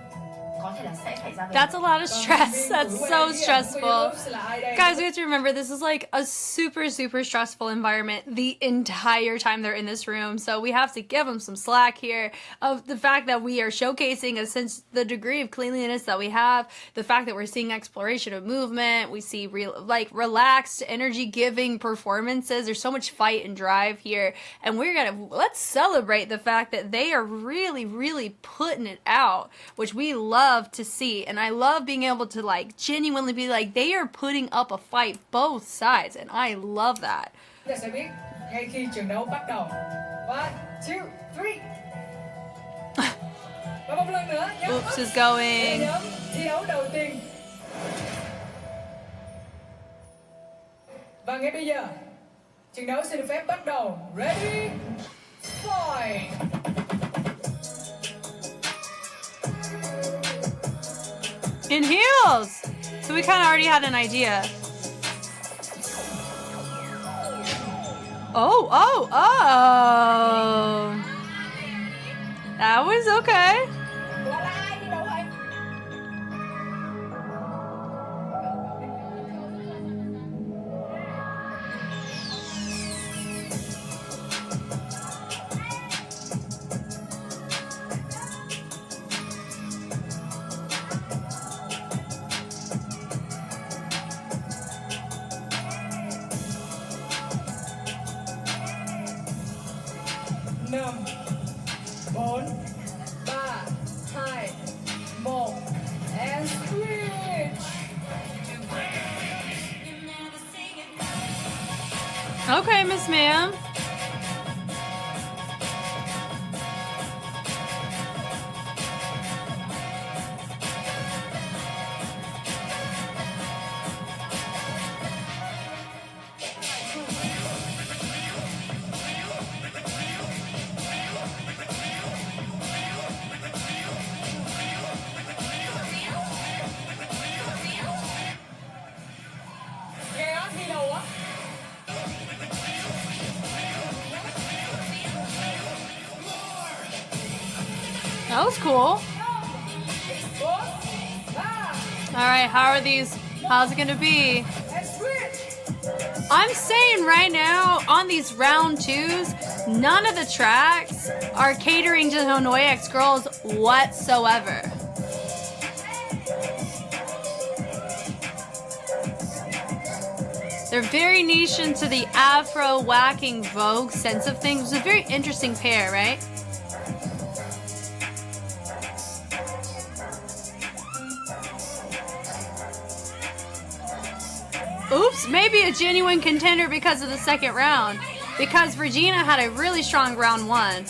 có thể là sẽ phải ra về. That's a lot of stress. That's so stressful. Guys, we have to remember this is like a super, super stressful environment the entire time they're in this room. So we have to give them some slack here of the fact that we are showcasing a sense, the degree of cleanliness that we have, the fact that we're seeing exploration of movement. We see relaxed, energy-giving performances. There's so much fight and drive here. And let's celebrate the fact that they are really, really putting it out, which we love to see. And I love being able to like genuinely be like, they are putting up a fight both sides, and I love that. Chúng ta sẽ biết ngay khi trận đấu bắt đầu. 1, 2, 3. Và một lần nữa, nhóm Oops is going. nhóm thi đấu đầu tiên. Và ngay bây giờ, trận đấu xin được phép bắt đầu. Ready, fight! In heels! So we kind of already had an idea. Oh. That was okay. Năm, 4, 3, 2, 1, and switch! Okay, Miss Ma'am. Nghe á, thi đầu á. That was cool. 4, 3, Alright, how's it gonna be? and switch! I'm saying right now, on these round twos, none of the tracks are catering to HANOIXGIRLS whatsoever. They're very niche into the Afro whacking Vogue sense of things. It's a very interesting pair, right? Oops, maybe a genuine contender because of the second round. Because Regina had a really strong round one.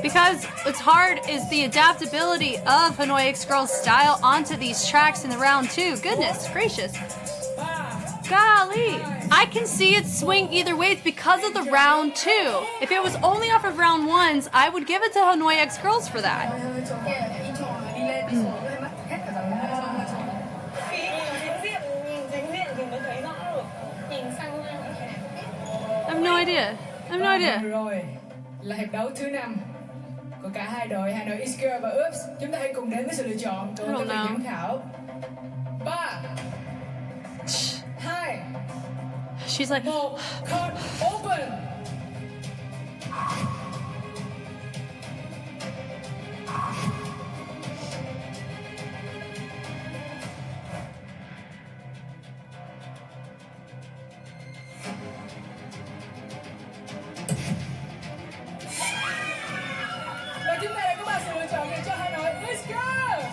Because what's hard is the adaptability of HANOIXGIRLS style onto these tracks in the round two. Goodness gracious. Golly. I can see it swing either way. It's because of the round two. If it was only off of round ones, I would give it to HANOIXGIRLS for that. I have no idea. Rồi là hiệp đấu thứ 5 của cả hai đội HANOIXGIRLS và Oops. Chúng ta hãy cùng đến với sự lựa chọn của các vị giám khảo. 3, 2, She's like, 1, cut, open! Và chúng ta đã có 3 sự lựa chọn dành cho HANOIXGIRLS.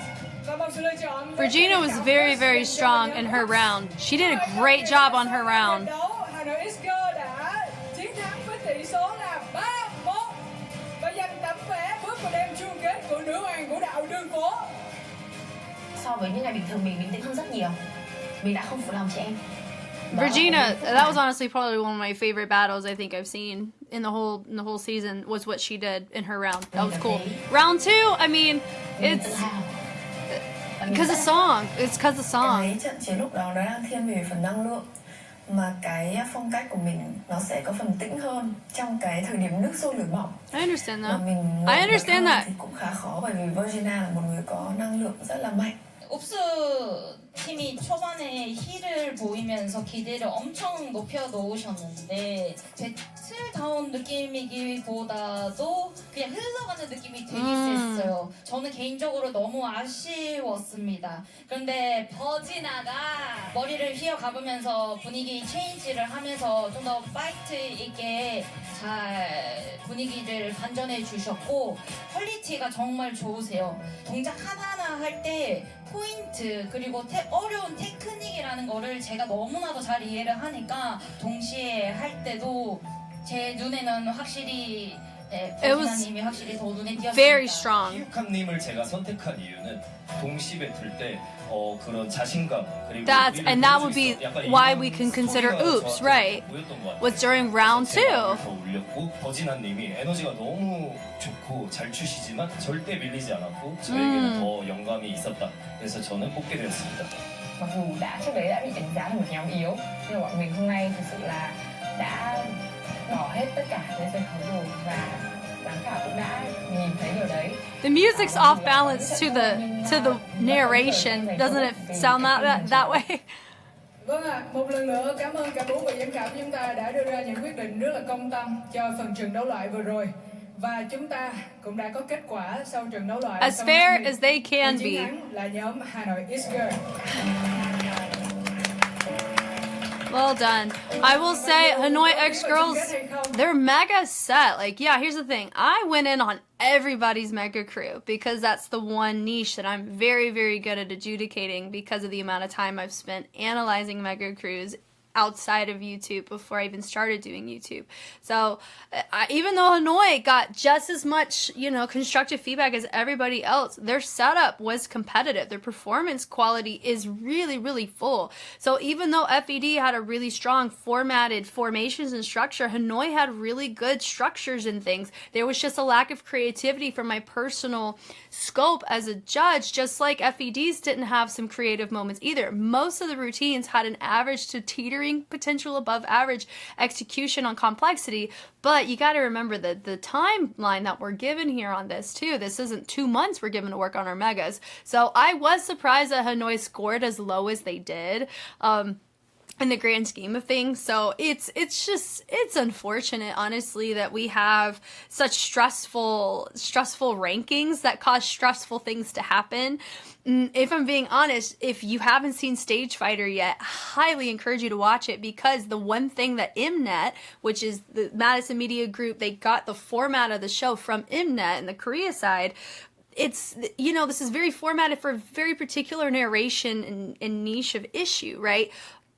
Và một sự lựa chọn Regina was very, very strong in her round. She did a great job on her round. HANOIXGIRLS đã chiến thắng với tỷ số là 3-1 và giành tấm vé bước vào đêm chung kết của nữ hoàng vũ đạo đường phố. So với những ngày bình thường mình bình tĩnh hơn rất nhiều. Mình đã không phụ lòng chị em. Regina, that was honestly probably one of my favorite battles I think I've seen in the whole season, was what she did in her round. That was cool. Round 2, I mean, it's because of song. It's because of Cái song. trận chiến lúc đó nó đang thiên về phần năng lượng, mà cái phong cách của mình nó sẽ có phần tĩnh hơn trong cái thời điểm nước sôi lửa bỏng. I understand Mà that. mình I understand that. thì cũng khá khó, bởi vì Virginia là một người có năng lượng rất là mạnh. 옵스 팀이 초반에 힐을 보이면서 기대를 엄청 높여 놓으셨는데 배틀다운 느낌이기보다도 그냥 흘러가는 느낌이 되게 셌어요. 저는 개인적으로 너무 아쉬웠습니다. 그런데 버지나가 머리를 휘어가보면서 분위기 체인지를 하면서 좀 더 파이트 있게 잘 분위기를 반전해 주셨고 퀄리티가 정말 좋으세요. 동작 하나하나 할 때 포인트 그리고 어려운 테크닉이라는 거를 제가 너무나도 잘 이해를 하니까 동시에 할 때도 제 눈에는 확실히 버지나님이 확실히 더 눈에 띄었습니다. Very strong. 희욱함님을 제가 선택한 이유는 동시 배틀 때 그런 자신감 그리고 And that would be why we can consider oops, right? Was during round 2. 더 울렸고 버진아님이 에너지가 너무 좋고 잘 추시지만 절대 밀리지 않았고 저에게는 더 영감이 있었다. 그래서 저는 뽑게 되었습니다. Mặc dù trước đấy đã bị đánh giá là một nhóm yếu, nhưng mà bọn mình hôm nay thực sự là đã bỏ hết tất cả lên sân khấu rồi và giám khảo cũng đã nhìn thấy điều đấy. The music's off balance to the narration. Doesn't it sound that way? Vâng ạ, một lần nữa cảm ơn cả 4 vị giám khảo chúng ta đã đưa ra những quyết định rất là công tâm cho phần trận đấu loại vừa rồi. Và chúng ta cũng đã có kết quả sau trận đấu loại. As fair as they can chiến be. thắng là nhóm HANOIXGIRLS. Well done. I will say, Hanoi X Girls, they're mega set. Like, yeah, here's the thing. I went in on everybody's mega crew because that's the one niche that I'm very, very good at adjudicating because of the amount of time I've spent analyzing mega crews outside of YouTube before I even started doing YouTube. So even though Hanoi got just as much, constructive feedback as everybody else, their setup was competitive. Their performance quality is really, really full. So even though F.E.D had a really strong formatted formations and structure, Hanoi had really good structures and things. There was just a lack of creativity from my personal scope as a judge, just like F.E.D's didn't have some creative moments either. Most of the routines had an average to teetering potential above average execution on complexity, but you got to remember that the timeline that we're given here on this too. This isn't 2 months we're given to work on our megas. So I was surprised that Hanoi scored as low as they did. In the grand scheme of things. So it's unfortunate, honestly, that we have such stressful rankings that cause stressful things to happen. If I'm being honest, if you haven't seen Stage Fighter yet, I highly encourage you to watch it, because the one thing that Mnet, which is the Madison Media Group, they got the format of the show from Mnet and the Korea side. It's, this is very formatted for a very particular narration and niche of issue, right?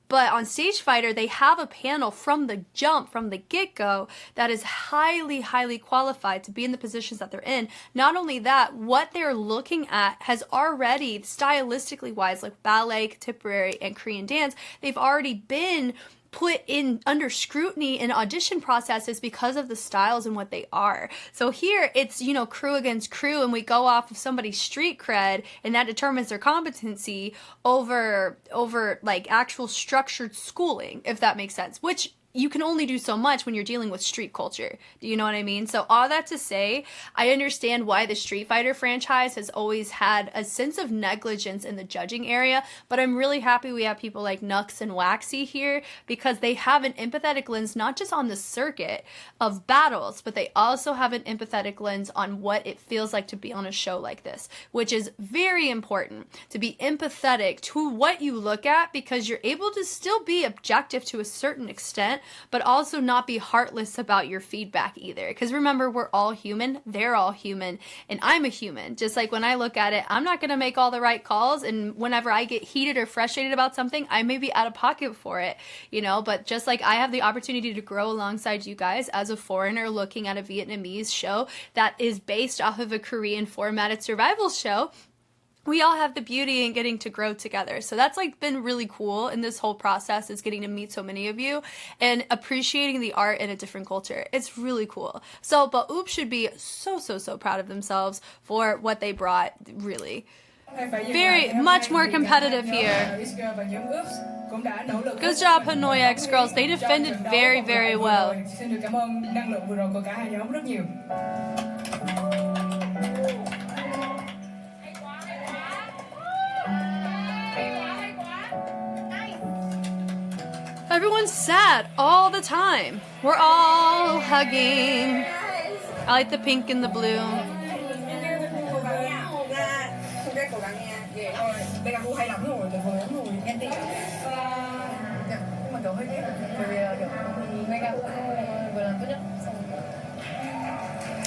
But on Stage Fighter, they have a panel from the jump, from the get-go, that is highly, highly qualified to be in the positions that they're in. Not only that, what they're looking at has already, stylistically wise, like ballet, contemporary, and Korean dance, they've already been put in under scrutiny in audition processes because of the styles and what they are. So here it's, crew against crew, and we go off of somebody's street cred, and that determines their competency over like actual structured schooling, if that makes sense, which you can only do so much when you're dealing with street culture. Do you know what I mean? So all that to say, I understand why the Street Fighter franchise has always had a sense of negligence in the judging area, but I'm really happy we have people like Nux and Waxy here, because they have an empathetic lens not just on the circuit of battles, but they also have an empathetic lens on what it feels like to be on a show like this, which is very important, to be empathetic to what you look at, because you're able to still be objective to a certain extent, but also not be heartless about your feedback either. Because remember, we're all human, they're all human, and I'm a human. Just like when I look at it, I'm not going to make all the right calls, and whenever I get heated or frustrated about something, I may be out of pocket for it, but just like I have the opportunity to grow alongside you guys as a foreigner looking at a Vietnamese show that is based off of a Korean formatted survival show, we all have the beauty in getting to grow together. So that's like been really cool in this whole process, is getting to meet so many of you and appreciating the art in a different culture. It's really cool. So, but Oops should be so proud of themselves for what they brought, really. Very much more competitive here. Good job, HANOIX girls. They defended very well. Xin được cảm ơn năng lượng vừa rồi của cả hai nhóm rất nhiều. Everyone's sad all the time. We're all hugging. I like the pink and the blue. Đây là cô hay lắm rồi, tuyệt vời lắm rồi. Em tin. Nhưng mà kiểu hơi tiếc bởi vì kiểu mega vừa làm tốt nhất.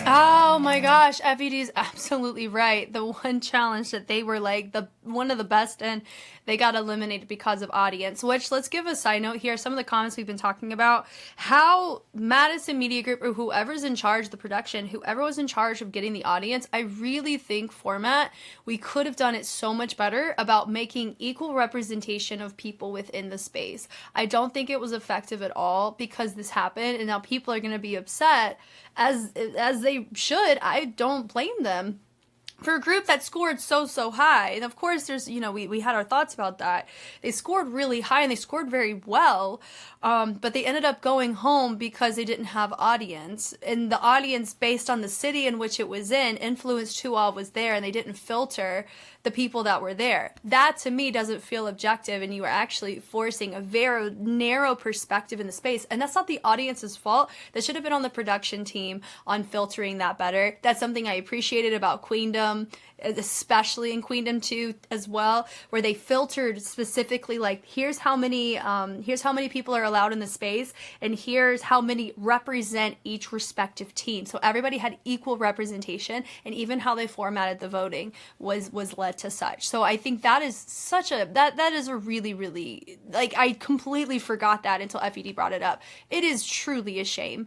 Oh my gosh, F.E.D is absolutely right. The one challenge that they were like one of the best in, they got eliminated because of audience, which, let's give a side note here. Some of the comments we've been talking about, how Madison Media Group, or whoever's in charge of the production, whoever was in charge of getting the audience, I really think format, we could have done it so much better about making equal representation of people within the space. I don't think it was effective at all because this happened, and now people are going to be upset, as they should. I don't blame them. For a group that scored so high, and of course there's, we had our thoughts about that. They scored really high and they scored very well, but they ended up going home because they didn't have audience. And the audience, based on the city in which it was in, influenced who all was there, and they didn't filter the people that were there. That, to me, doesn't feel objective, and you are actually forcing a very narrow perspective in the space, and that's not the audience's fault. That should have been on the production team on filtering that better. That's something I appreciated about Queendom, especially in Queendom 2 as well, where they filtered specifically, like, here's how many people are allowed in the space, and here's how many represent each respective team. So everybody had equal representation, and even how they formatted the voting was led to such. So I think that is that is a really, like, I completely forgot that until F.E.D brought it up. It is truly a shame,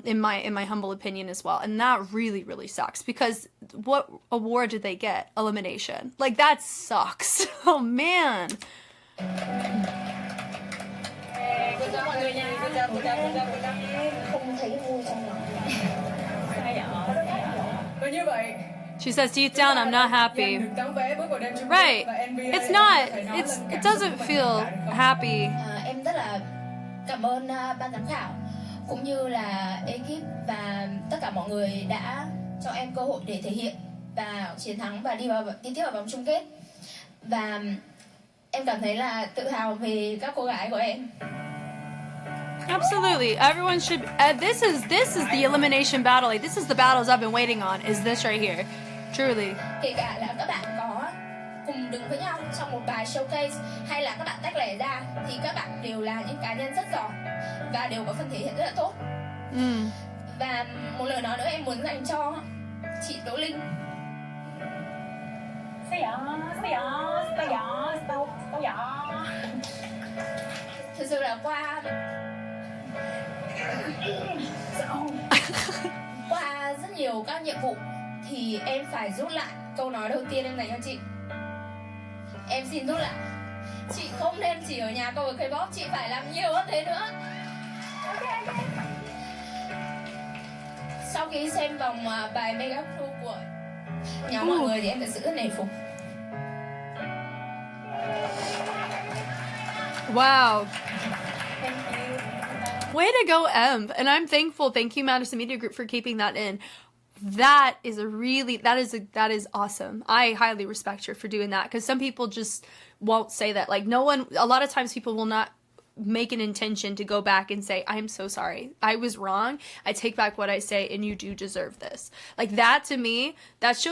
in my humble opinion as well, and that really sucks, because what award did they get? Elimination. Like, that sucks. Oh man. Như vậy, she says, deep down, I'm not happy. Right. It's not. It doesn't feel happy. Em rất là cảm ơn ban giám khảo cũng như là ekip và tất cả mọi người đã cho em cơ hội để thể hiện và chiến thắng và đi tiếp vào vòng chung kết. Và em cảm thấy là tự hào về các cô gái của em. Absolutely. Everyone should. This is the elimination battle. Like, this is the battles I've been waiting on. Is this right here? Truly. Kể cả là các bạn có cùng đứng với nhau trong một bài showcase hay là các bạn tách lẻ ra, thì các bạn đều là những cá nhân rất giỏi và đều có phần thể hiện rất là tốt. Và một lời nói nữa em muốn dành cho chị Đỗ Linh. Thực sự là qua rất nhiều các nhiệm vụ thì em phải rút lại câu nói đầu tiên em dành cho chị. Em xin rút lại. Chị không nên chỉ ở nhà cover K-pop, chị phải làm nhiều hơn thế nữa. Sau khi xem vòng bài Mega Crew của nhóm mọi người thì em thật sự rất nể phục. Wow. Way to go, Em. And I'm thankful. Thank you, Madison Media Group, for keeping that in. That is awesome. I highly respect her for doing that, because some people just won't say that. Like, a lot of times people will not make an intention to go back and say, I'm so sorry, I was wrong, I take back what I say, and you do deserve this. Like, that, to me, that's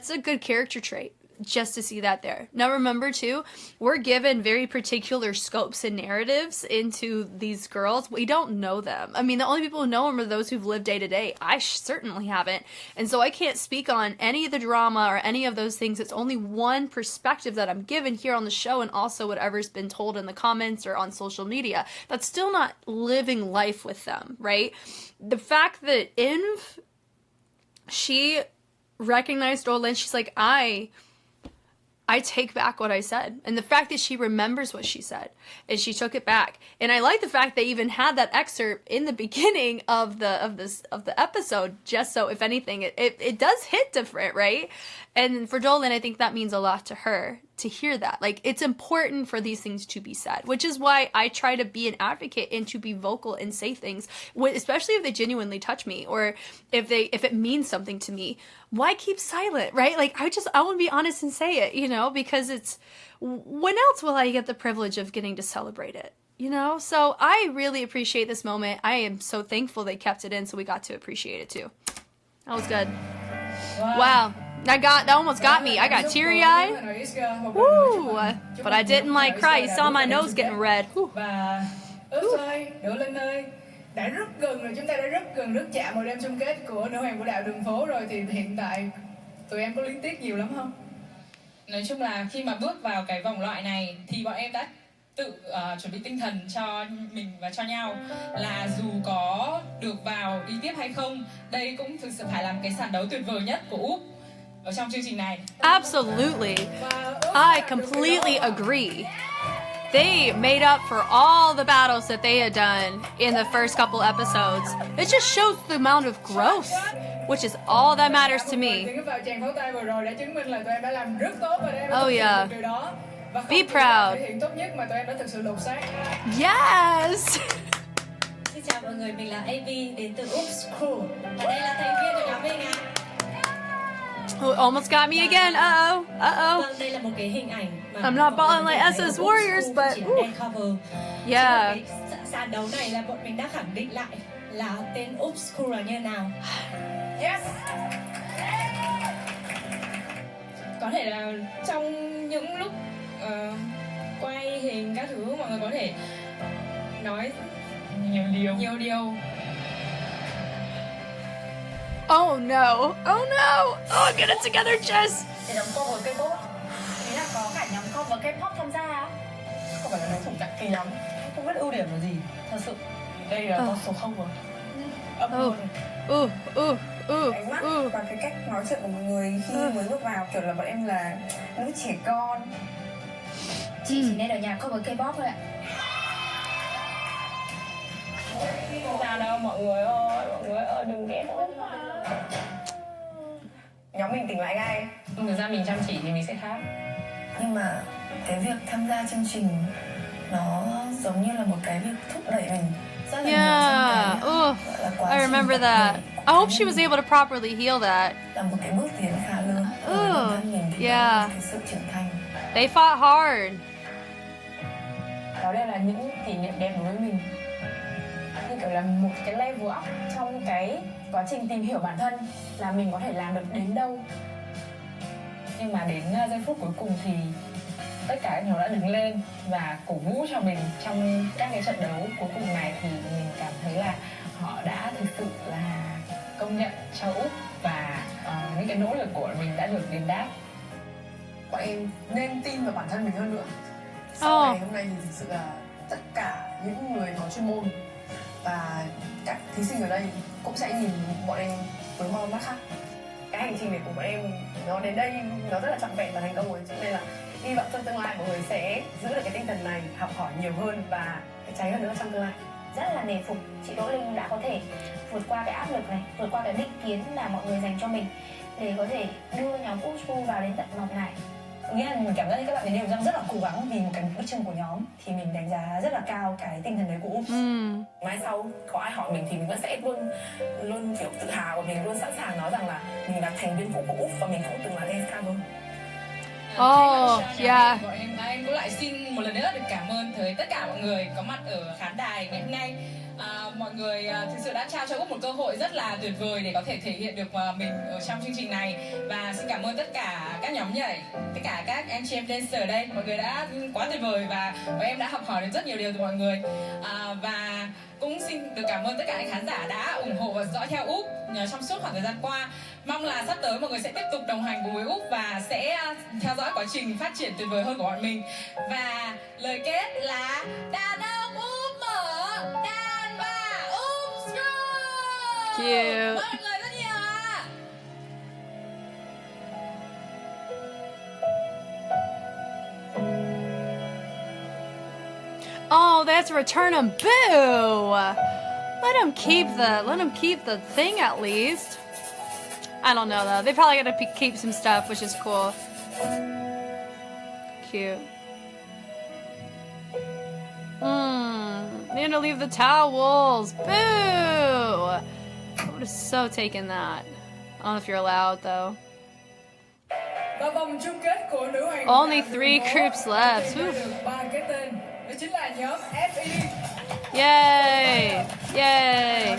a good character trait, just to see that there. Now, remember too, we're given very particular scopes and narratives into these girls. We don't know them. I mean, the only people who know them are those who've lived day to day. I certainly haven't. And so I can't speak on any of the drama or any of those things. It's only one perspective that I'm given here on the show, and also whatever's been told in the comments or on social media. That's still not living life with them, right? The fact that she recognized Olin, she's like, I take back what I said. And the fact that she remembers what she said and she took it back. And I like the fact they even had that excerpt in the beginning of the episode, just so if anything, it does hit different, right? And for Jolene, I think that means a lot to her to hear that. Like, it's important for these things to be said, which is why I try to be an advocate and to be vocal and say things, especially if they genuinely touch me or if it means something to me. Why keep silent, right? Like, I want to be honest and say it, you know, because it's, when else will I get the privilege of getting to celebrate it? You know, so I really appreciate this moment. I am so thankful they kept it in, so we got to appreciate it too. That was good. Wow. That almost got me. I got teary-eyed. Woo! But I didn't like cry. You saw my nose getting red. Woo. Và Ướp ơi, Đỗ Linh ơi, đã rất gần rồi, chúng ta đã rất gần, rất chạm vào đêm chung kết của Nữ Hoàng Vũ Đạo Đường Phố rồi, thì hiện tại tụi em có luyến tiếc nhiều lắm không? Nói chung là khi mà bước vào cái vòng loại này thì bọn em đã tự chuẩn bị tinh thần cho mình và cho nhau là dù có được vào đi tiếp hay không, đây cũng thực sự phải là một cái sàn đấu tuyệt vời nhất của Úc ở trong chương trình này. Absolutely. I completely agree. They made up for all the battles that they had done in the first couple episodes. It just shows the amount of growth, which is all that matters to me. Oh yeah. Be proud. Yes. Xin chào mọi người, mình là A.V đến từ HANOIXGIRLS và đây là thành viên của nhóm mình ạ. Oh, almost got me again. Uh-oh. Vâng, đây là một cái hình ảnh mà I'm not balling like SS Warriors, but yeah. Sàn đấu này là bọn mình đã khẳng định lại là tên HANOIXGIRLS là như nào. Yes. Có thể là trong những lúc quay hình các thứ mọi người có thể nói nhiều điều. Oh no. Oh, get it together, Jess. Để đóng cover K-pop. Thế là có cả nhóm cover K-pop tham gia á? Không phải là nói thủng kỳ lắm, không biết ưu điểm là gì. Thật sự đây là con số 0 rồi. Ánh mắt và cái cách nói chuyện của mọi người khi mới bước vào kiểu là bọn em là nữ trẻ con. Chị chỉ nên ở nhà cover K-pop thôi ạ. Không sao đâu mọi người ơi đừng ghét nữa. Nhóm mình tỉnh lại ngay. Thực ra mình chăm chỉ thì mình sẽ khác. Nhưng mà cái việc tham gia chương trình nó giống như là một cái việc thúc đẩy mình rất là Yeah. I remember that. I hope she was able to properly heal that. Là một cái bước tiến khá lớn ở bản thân mình thì yeah. cái sự trưởng thành. They fought hard. Đó đây là những kỷ niệm đẹp đối với mình. Như kiểu là một cái level up trong cái quá trình tìm hiểu bản thân là mình có thể làm được đến đâu. Nhưng mà đến giây phút cuối cùng thì tất cả các nhóm đã đứng lên và cổ vũ cho mình trong các cái trận đấu cuối cùng này, thì mình cảm thấy là họ đã thực sự là công nhận cho Úc và những cái nỗ lực của mình đã được đền đáp. Bọn em nên tin vào bản thân mình hơn nữa. Sau ngày hôm nay thì thực sự là tất cả những người có chuyên môn và các thí sinh ở đây cũng sẽ nhìn bọn em với một mắt khác. Cái hành trình này của bọn em nó đến đây nó rất là trọn vẹn và thành công rồi, cho nên là hy vọng trong tương lai mọi người sẽ giữ được cái tinh thần này, học hỏi nhiều hơn và cháy hơn nữa trong tương lai. Rất là nể phục chị Đỗ Linh đã có thể vượt qua cái áp lực này, vượt qua cái định kiến mà mọi người dành cho mình để có thể đưa nhóm HANOIXGIRLS vào đến tận vòng này. Nghĩa là mình cảm giác như các bạn ấy đều đang rất là cố gắng vì một cái bước chân của nhóm, thì mình đánh giá rất là cao cái tinh thần đấy của Úc. Mai sau có ai hỏi mình thì mình vẫn sẽ luôn kiểu tự hào và mình luôn sẵn sàng nói rằng là mình là thành viên của Úc và mình cũng từng là dance cover. Yeah. Em cũng lại xin một lần nữa được cảm ơn tới tất cả mọi người có mặt ở khán đài ngày hôm nay. Mọi người thực sự đã trao cho Úc một cơ hội rất là tuyệt vời để có thể thể hiện được mình ở trong chương trình này. Và xin cảm ơn tất cả các nhóm nhảy, tất cả các anh chị em dancer ở đây. Mọi người đã quá tuyệt vời và em đã học hỏi được rất nhiều điều từ mọi người. Và cũng xin được cảm ơn tất cả anh khán giả đã ủng hộ và dõi theo Úc trong suốt khoảng thời gian qua. Mong là sắp tới mọi người sẽ tiếp tục đồng hành cùng với Úc và sẽ theo dõi quá trình phát triển tuyệt vời hơn của bọn mình. Và lời kết là đàn ông Úc mở, đàn bà Úc girl. Cute. Mọi người rất nhiều ạ. to return them. Boo! Let them keep the thing at least. I don't know though. They probably gotta keep some stuff, which is cool. Cute. They had to leave the towels. Boo! I would have so taken that. I don't know if you're allowed though. Và vòng chung kết của nữ hoàng Only 3 groups left. được 3 cái tên. Đó chính là nhóm F.E.D. Yay! Yay!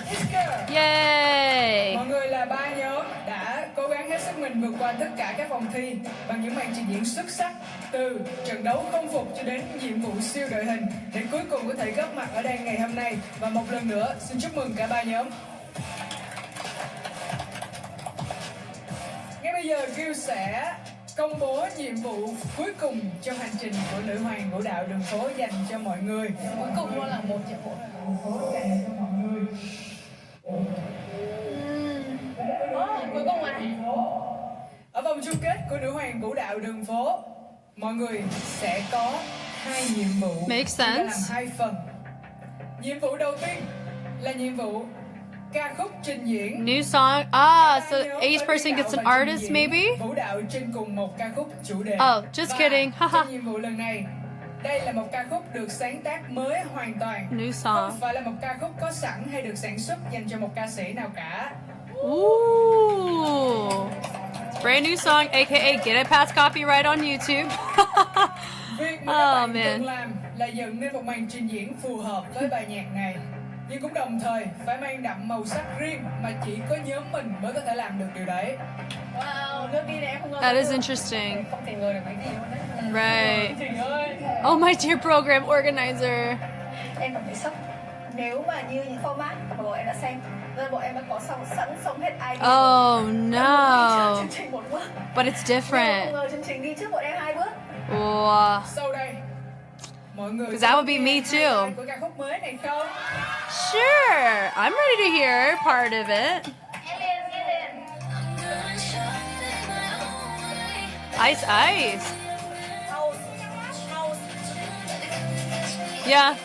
Yay! Mọi người là 3 nhóm đã cố gắng hết sức mình vượt qua tất cả các vòng thi bằng những màn trình diễn xuất sắc, từ trận đấu không phục cho đến nhiệm vụ siêu đội hình để cuối cùng có thể góp mặt ở đây ngày hôm nay. Và một lần nữa xin chúc mừng cả 3 nhóm. Ngay bây giờ Gil sẽ công bố nhiệm vụ cuối cùng trong hành trình của nữ hoàng vũ đạo đường phố dành cho mọi người. Cuối cùng luôn là một nhiệm vụ đường phố dành cho mọi người. Cuối cùng là ở vòng chung kết của nữ hoàng vũ đạo đường phố, mọi người sẽ có 2 nhiệm vụ. Makes sense. Làm 2 phần. Nhiệm vụ đầu tiên là nhiệm vụ ca khúc trình diễn. New song. Ah, so each person gets an artist, maybe? Vũ đạo trên cùng một ca khúc chủ đề. Oh, just kidding. Haha. Trong nhiệm vụ lần này, đây là một ca khúc được sáng tác mới hoàn toàn. New Không song. phải là một ca khúc có sẵn hay được sản xuất dành cho một ca sĩ nào cả. Ooh. Brand new song, aka get it past copyright on YouTube. Việc mà các Oh bạn cần man. làm là dựng nên một màn trình diễn phù hợp với bài nhạc này, nhưng cũng đồng thời phải mang đậm màu sắc riêng mà chỉ có nhóm mình mới có thể làm được điều đấy. wow, nước đi này em không ngờ. That is interesting. Không thể ngờ được mấy gì luôn đấy. Right. Trình ơi. Oh, my dear program organizer. Em cảm thấy sốc. Nếu mà như những format mà bọn em đã xem, nên bọn em đã có xong hết idea. Oh no. Chương trình một bước. But it's Không different. ngờ chương trình đi trước bọn em 2 bước. Wow. Sau đây, mọi người 'Cause that would be me nghe too. highlight của ca khúc mới này không? Sure. I'm ready to hear part of it. Ice Ice. Yeah.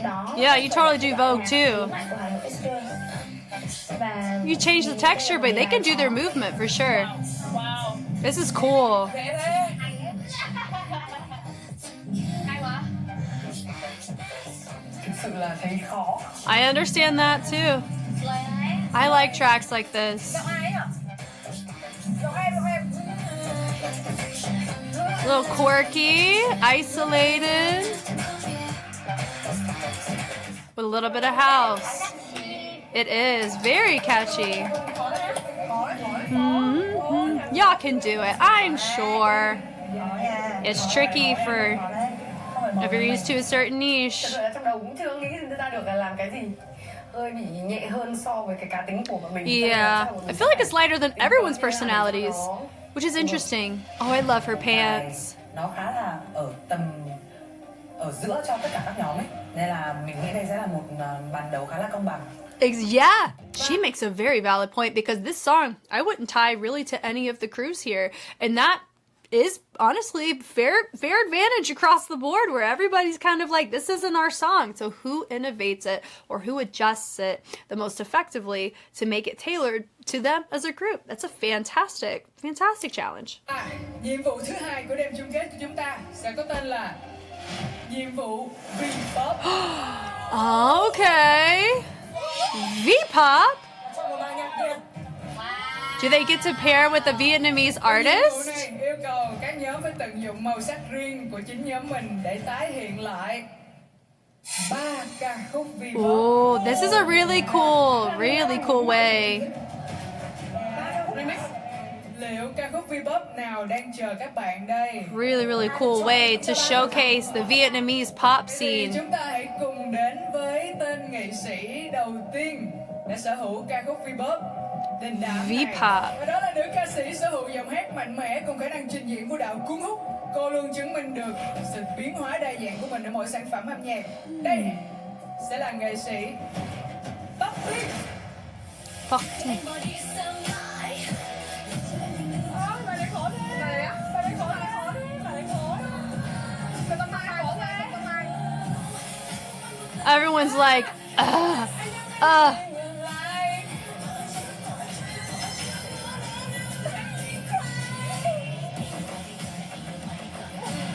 Đó. Yeah, you totally do Vogue too. Của và You change the texture, but they can do their movement for sure. This is cool. Thực sự là thấy khó. I understand that too. I like tracks like this. A little quirky, isolated, with a little bit of house. It is very catchy. Y'all can do it, I'm sure. It's tricky for if you're used to a certain niche. Thật ra trong đầu cũng chưa nghĩ ra được là làm cái gì. Hơi bị nhẹ hơn so với cái cá tính của bọn mình. Yeah, I feel like it's lighter than everyone's personalities, which is interesting. Oh, I love her pants. Nó khá là ở giữa cho tất cả các nhóm ấy, nên là mình nghĩ đây sẽ là một bàn đấu khá là công bằng. Yeah, she makes a very valid point because this song, I wouldn't tie really to any of the crews here. And that is honestly fair advantage across the board where everybody's kind of like, this isn't our song. So who innovates it or who adjusts it the most effectively to make it tailored to them as a group? That's a fantastic challenge. Nhiệm vụ thứ 2 của đêm chung kết của chúng ta sẽ có tên là nhiệm vụ V-pop. Okay. V-pop? Do they get to pair with a Vietnamese Nhiệm vụ artist? này yêu cầu các nhóm phải tận dụng màu sắc riêng của chính nhóm mình để tái hiện lại 3 ca khúc V-pop. Oh, this is a really cool way. Liệu ca khúc V-pop nào đang chờ các bạn đây? Really cool way to showcase the Vietnamese pop Thì scene. chúng ta hãy cùng đến với tên nghệ sĩ đầu tiên đã sở hữu ca khúc V-pop đình đám này. V-pop. Và đó là nữ ca sĩ sở hữu giọng hát mạnh mẽ cùng khả năng trình diễn vũ đạo cuốn hút. Cô luôn chứng minh được sự biến hóa đa dạng của mình ở mỗi sản phẩm âm nhạc. Đây sẽ là nghệ sĩ Tóc Tiên. Fuck. Everyone's like, ugh.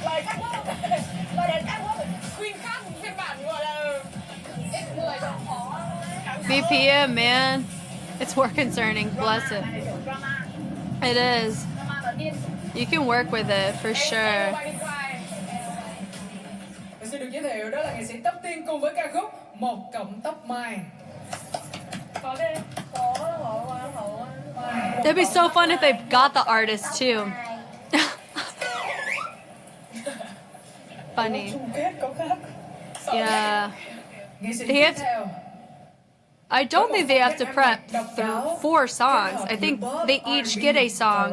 Lời ca khúc, lời đến ca khúc Queen Khăn phiên bản gọi là X10 độ khó. BPM, man. It's work concerning. Bless it. It is. You can work with it for sure. Và xin được giới thiệu đó là nghệ sĩ Tóc Tiên cùng với ca khúc Một Cọng Tóc Mai. Có đi, có. It'd be so fun if they got the artist too. Funny. Chung kết có khác. Yeah. Nghệ sĩ They tiếp have- theo. I don't think they have to prep through 4 songs. I think they each get a song.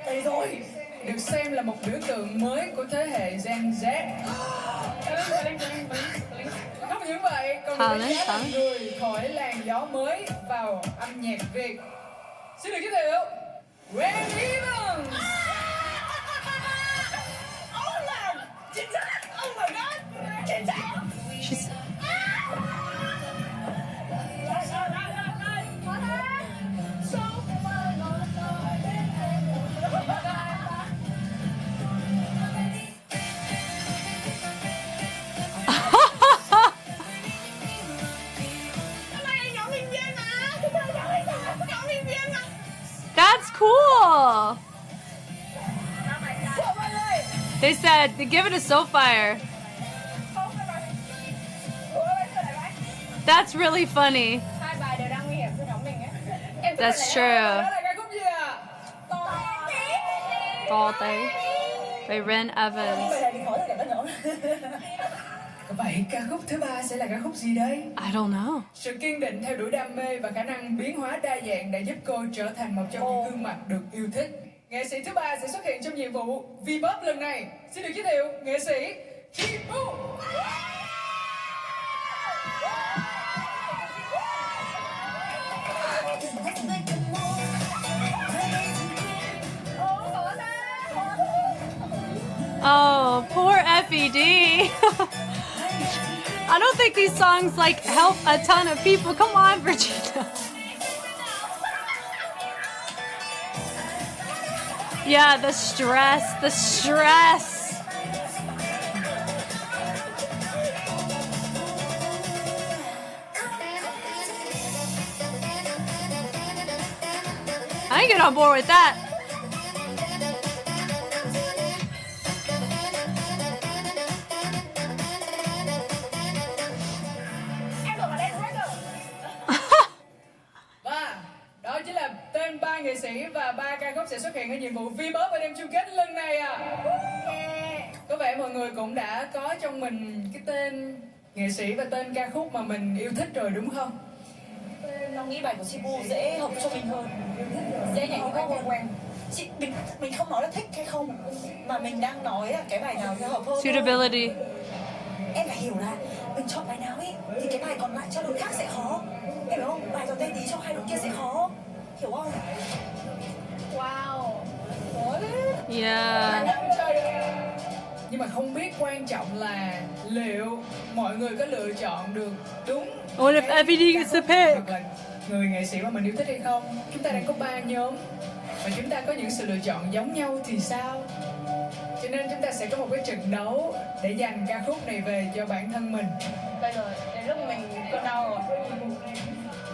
Đây rồi, được xem là một biểu tượng mới của thế hệ Gen Z. Không những vậy, còn được đánh giá là người thổi làn gió mới vào âm nhạc Việt. Xin được giới thiệu Elimination. She's That's cool. They said they give it a Soulfire. That's really funny. Hai bài đều đang nguy hiểm cho nhóm mình ấy. That's true. Đó là ca khúc gì ạ? Faulty. By Ren Evans. Vậy ca khúc thứ ba sẽ là ca khúc gì đây? I don't know. Sự kiên định theo đuổi đam mê và khả năng biến hóa đa dạng đã giúp cô trở thành một trong những gương mặt được yêu thích. Nghệ sĩ thứ ba sẽ xuất hiện trong nhiệm vụ V-pop lần này. Xin được giới thiệu nghệ sĩ Chibu. Oh, poor F.E.D. I don't think these songs like help a ton of people. Come on, Virginia. Yeah, the stress, the stress. I can get on board with that. Và đó chính là tên 3 nghệ sĩ và 3 ca khúc sẽ xuất hiện ở nhiệm vụ V-pop ở đêm chung kết lần này à. Có vẻ mọi người cũng đã có trong mình cái tên nghệ sĩ và tên ca khúc mà mình yêu thích rồi đúng không? Nó nghĩ bài của Chibu dễ hợp cho mình hơn, dễ nhảy hơn quen. Mình không nói là thích hay không, mà mình đang nói là cái bài nào sẽ hợp hơn. Suitability. Em phải hiểu là mình chọn bài nào ấy thì cái bài còn lại cho đội khác sẽ khó, em hiểu không? Bài đầu tiên tí cho hai đội kia sẽ khó, hiểu không? Wow. Yeah. Nhưng mà không biết quan trọng là liệu mọi người có lựa chọn được đúng What if F.E.D gets the pick? hoặc là người nghệ sĩ mà mình yêu thích hay không. Chúng ta đang có 3 nhóm và chúng ta có những sự lựa chọn giống nhau thì sao? Cho nên chúng ta sẽ có một cái trận đấu để giành ca khúc này về cho bản thân mình. Đây rồi, đến lúc mình cơn đau rồi.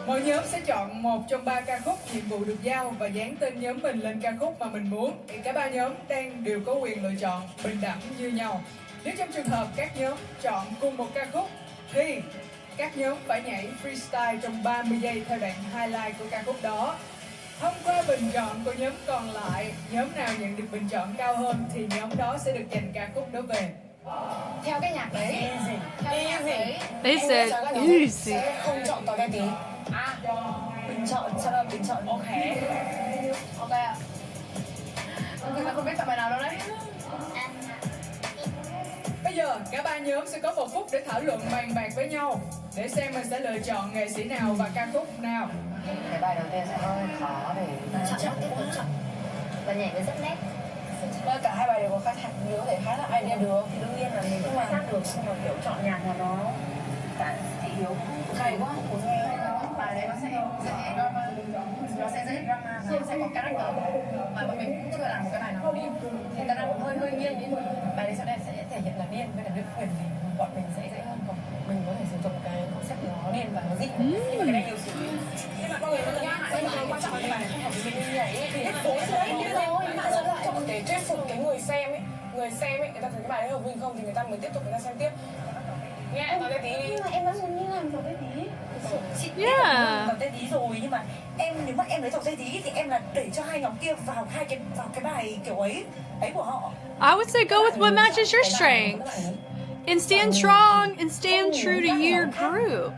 Mỗi nhóm sẽ chọn một trong 3 ca khúc nhiệm vụ được giao và dán tên nhóm mình lên ca khúc mà mình muốn. Thì cả 3 nhóm đều có quyền lựa chọn bình đẳng như nhau. Nếu trong trường hợp các nhóm chọn cùng một ca khúc thì các nhóm phải nhảy freestyle trong 30 giây theo đoạn highlight của ca khúc đó. Thông qua bình chọn của nhóm còn lại, nhóm nào nhận được bình chọn cao hơn thì nhóm đó sẽ được giành ca khúc đó về. Theo cái nhạc đấy. Theo cái nhạc đấy. They said easy. Sẽ không chọn tỏi đen tí. À, Bình chọn, sau đó bình chọn. ok. Ok ạ. Mình không biết chọn bài nào đâu đấy. Bây giờ cả 3 nhóm sẽ có 1 phút để thảo luận bàn bạc với nhau để xem mình sẽ lựa chọn nghệ sĩ nào và ca khúc nào. Cái bài đầu tiên sẽ hơi khó để Chọn tiếp quan trọng. và nhảy với rất nét. Cả hai bài đều có khai thác, nếu có thể hát là idea được thì đương nhiên là mình không hát được, nhưng mà kiểu chọn nhạc mà nó tại thị hiếu hay quá, không muốn nghe bài đấy nó sẽ dễ drama, nó sẽ có character mà bọn mình cũng chưa làm một cái bài nào điên, thì ta đang hơi nghiêng đến bài đấy sẽ thể hiện là điên với là nữ quyền thì bọn mình sẽ dễ hơn, còn mình có thể sử dụng cái concept nó điên và nó dít, nhưng mà cái này nhiều sự nhưng mà mọi người cân nhắc nhưng mà quan trọng là cái bài này không hợp với mình như vậy thì hết phối rồi trong để thuyết phục cái người xem ấy, người ta thấy cái bài đấy hợp mình không thì người ta mới tiếp tục người ta xem tiếp. Nghe nói cái tí đi. Nhưng mà em vẫn muốn như làm trò tây tí. Yeah. Trò tây tí rồi, nhưng mà em nếu mà em lấy trò tây tí thì em là để cho hai nhóm kia vào cái bài kiểu ấy của họ. I would say go with what matches your strengths. And stand strong and stand true to your group.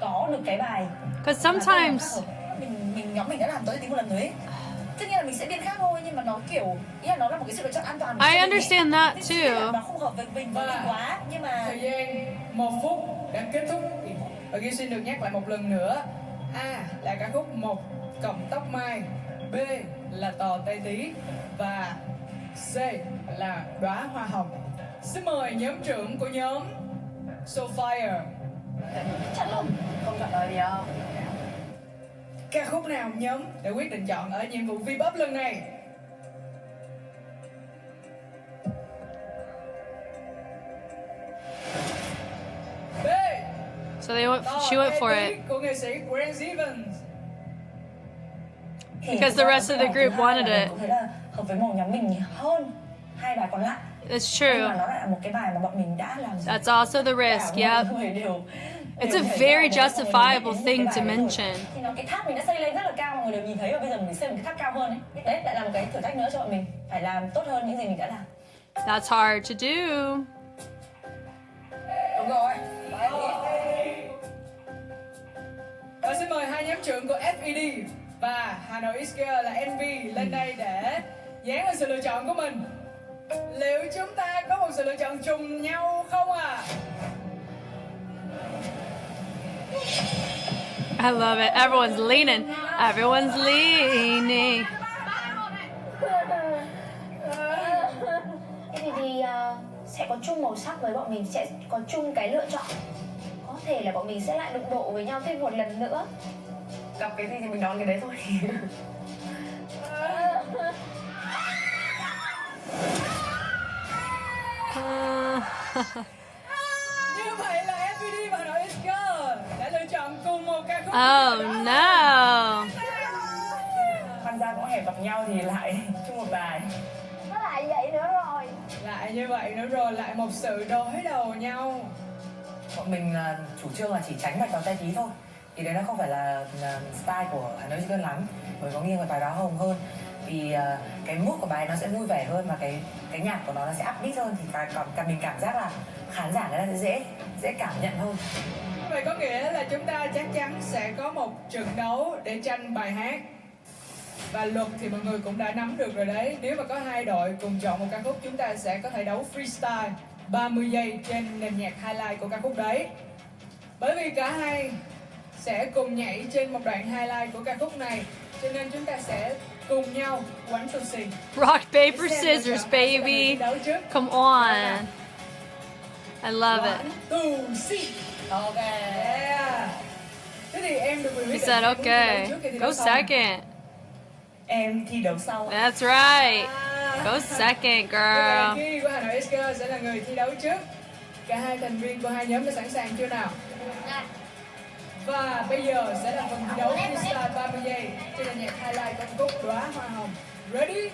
Có được cái bài. Because sometimes mình nhóm mình đã làm tới tí một lần rồi ấy. Tất nhiên là mình sẽ biên khác thôi, nhưng mà nó kiểu ý là nó là một cái sự lựa chọn an toàn. I understand that too. Nó không hợp với mình quá, nhưng mà thời gian 1 phút đã kết thúc và Ghi xin được nhắc lại một lần nữa. A là ca khúc 1 cộng tóc mai, B là tò tây tí và C là đóa hoa hồng. Xin mời nhóm trưởng của nhóm Soulfire. chặn lồng không chọn lời gì đâu. Ca khúc nào nhóm đã quyết định chọn ở nhiệm vụ V-pop lần này? B. so she went for it. Của nghệ sĩ Grant Evans. Because the rest of the group wanted it. Tôi thấy là hợp với màu nhóm mình hơn hai bài còn lại. It's Nhưng mà true. nó lại là một cái bài mà bọn mình đã làm. That's also the risk, yep. It's a very justifiable thing to mention. Thì nó cái tháp mình đã xây lên rất là cao, mọi người đều nhìn thấy, và bây giờ mình xây một cái tháp cao hơn ấy. Đấy lại là một cái thử thách nữa cho bọn mình, phải làm tốt hơn những gì mình đã làm. That's hard to do. Đúng rồi. Và xin mời hai nhóm trưởng của F.E.D và HANOIXGIRLS là Envy lên đây để dán lên sự lựa chọn của mình. Liệu chúng ta có một sự lựa chọn trùng nhau không à? I love it. Everyone's leaning. Everyone's leaning. Thì sẽ có chung màu sắc với bọn mình, sẽ có chung cái lựa chọn. Có thể là bọn mình sẽ lại đụng độ với nhau thêm một lần nữa. Gặp cái gì thì mình đón cái đấy thôi. Như vậy là F.E.D và HANOIXGIRLS đã lựa chọn cùng một ca khúc. Oh no. Tham gia võ hẹp gặp nhau thì lại chung một bài. Nó lại vậy nữa rồi. Lại như vậy nữa rồi, lại một sự đối đầu nhau. Bọn mình chủ trương là chỉ tránh bài trò tay tí thôi. Thì đấy nó không phải là style của HANOIXGIRLS lắm. Mình có nghiêng về bài đóa hồng hơn. Vì cái mood của bài nó sẽ vui vẻ hơn và cái nhạc của nó sẽ upbeat hơn, thì cả mình cảm giác là khán giả người ta sẽ dễ cảm nhận hơn. Vậy có nghĩa là chúng ta chắc chắn sẽ có một trận đấu để tranh bài hát. Và luật thì mọi người cũng đã nắm được rồi đấy. Nếu mà có hai đội cùng chọn một ca khúc, chúng ta sẽ có thể đấu freestyle 30 giây trên nền nhạc highlight của ca khúc đấy. Bởi vì cả hai sẽ cùng nhảy trên một đoạn highlight của ca khúc này, cho nên chúng ta sẽ cùng nhau one to sing. Rock, paper, scissors, baby. Come on. I love it. One, two, sing. Ok. Yeah. Thế thì em được quyền He quyết said, định em muốn thi đấu okay, trước hay thi go đấu sau? second. Em thi đấu sau. That's right. Go second, Như girl. vậy khi của HANOIXGIRLS sẽ là người thi đấu trước. Cả hai thành viên của hai nhóm đã sẵn sàng chưa nào? Và bây giờ sẽ là phần thi đấu freestyle 30 giây trên nền nhạc highlight của khúc Đóa Hoa Hồng. Ready?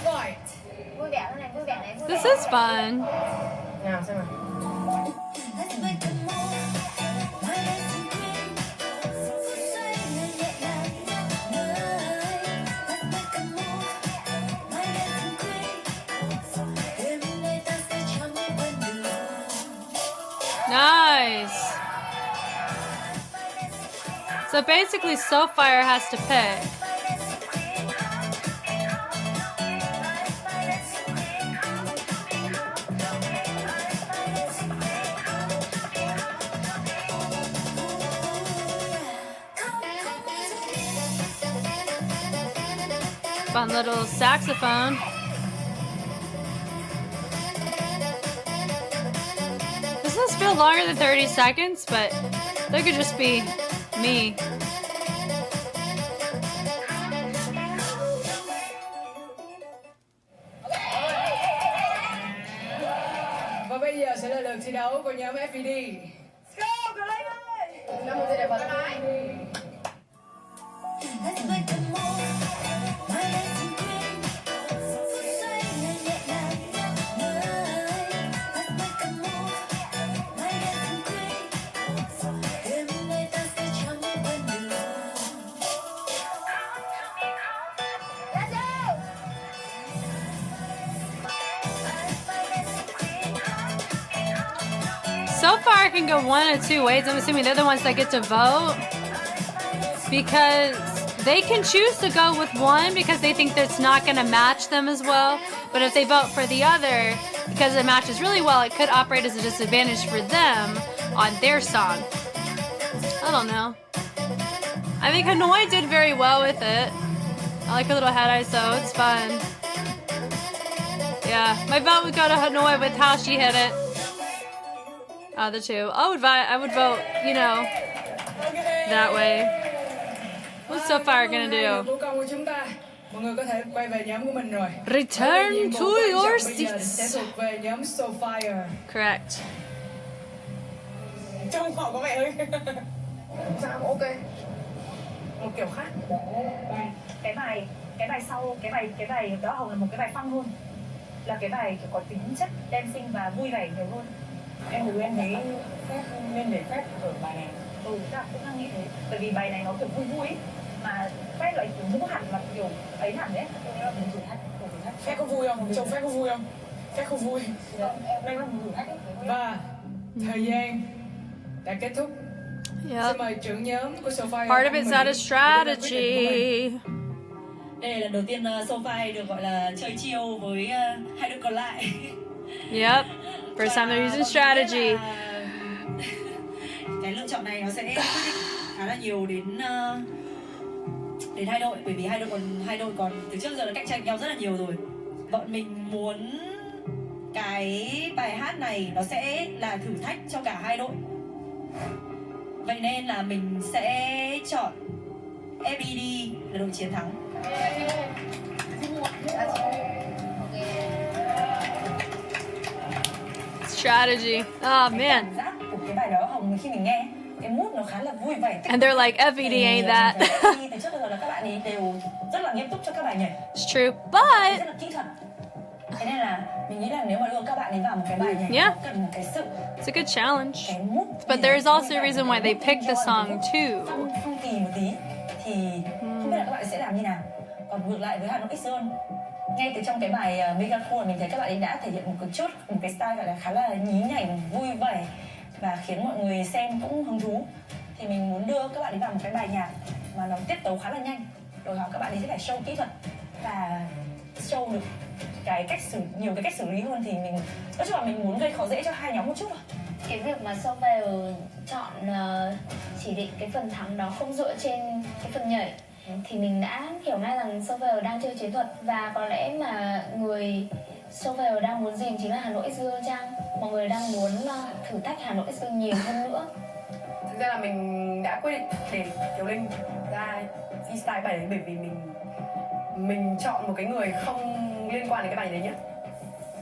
Fight! Vui vẻ này, vui vẻ này. This is fun. Nào xem nào. Nice. So basically, Soulfire has to pick. Fun little saxophone. feel longer than 30 seconds, but that could just be me. Và bây giờ sẽ là lượt thi đấu của nhóm F.E.D. Go, go lên ơi. Năm một giây để bật máy. So far, it can go one of two ways. I'm assuming they're the ones that get to vote because they can choose to go with one because they think that's not going to match them as well. But if they vote for the other because it matches really well, it could operate as a disadvantage for them on their song. I don't know. I think Hanoi did very well with it. I like her little head ISO. It's fun. Yeah, my vote would go to Hanoi with how she hit it. The two. I would vote, you know, that way. What's so far gonna do? Mọi người có thể quay về nhóm của mình rồi. Return to your seats. Sẽ thuộc về nhóm Soulfire. Correct. Trông họ có vẻ hơi Sao ok. một kiểu khác. Cái bài sau, cái bài đó hầu là một cái bài fun hơn, là cái bài có tính chất dancing và vui vẻ nhiều hơn. Em thấy phép nên để phép ở bài này. Ta cũng đang nghĩ thế, bởi vì bài này nó kiểu vui vui ấy, mà phép lại kiểu mũ hẳn và kiểu ấy hẳn đấy. Nên là mình thử thách. Phép có vui không? Trông phép có vui không? Phép không vui. Đây là mình thử thách. Và thời gian đã kết thúc. Xin mời trưởng nhóm của Soulfire. Part of it's out of strategy. Đây là lần đầu tiên Soulfire được gọi là chơi chiêu với hai đứa còn lại. Yep. First time they're using strategy. Cái lựa chọn này nó sẽ quyết định khá là nhiều đến hai đội, bởi vì hai đội còn từ trước giờ là cạnh tranh nhau rất là nhiều rồi. Bọn mình muốn cái bài hát này nó sẽ là thử thách cho cả hai đội. Vậy nên là mình sẽ chọn F.E.D là đội chiến thắng. Strategy. Oh man. Cảm giác của cái bài đó Hồng khi mình nghe cái mood nó khá là vui vẻ. And they're like, F.E.D ain't that. Từ trước giờ là các bạn ấy đều rất là nghiêm túc cho các bài nhảy. It's true, but Rất là kỹ thuật. Thế nên là mình nghĩ là nếu mà đưa các bạn ấy vào một cái bài nhảy Yeah. nó cần một cái sự it's a good challenge. cái mood. But there's also a reason why they picked the song too. Phong kỳ một tí thì không biết là các bạn sẽ làm như nào. Còn ngược lại với HANOIXGIRLS, ngay từ trong cái bài Mega Cool mình thấy các bạn ấy đã thể hiện một cái style gọi là khá là nhí nhảnh, vui vẻ và khiến mọi người xem cũng hứng thú. Thì mình muốn đưa các bạn ấy vào một cái bài nhạc mà nó tiết tấu khá là nhanh, đòi hỏi các bạn ấy sẽ phải show kỹ thuật và show được nhiều cái cách xử lý hơn. Thì mình nói chung là mình muốn gây khó dễ cho hai nhóm một chút thôi. Cái việc mà Soulfire chọn chỉ định cái phần thắng đó không dựa trên cái phần nhảy thì mình đã hiểu ngay rằng Soulfire đang chơi chiến thuật, và có lẽ mà người Soulfire đang muốn dìm chính là HANOIXGIRLS chăng? Mọi người đang muốn thử thách HANOIXGIRLS nhiều hơn nữa. Thực ra là mình đã quyết định để Kiều Linh ra freestyle bài đấy bởi vì mình chọn một cái người không liên quan đến cái bài đấy nhá.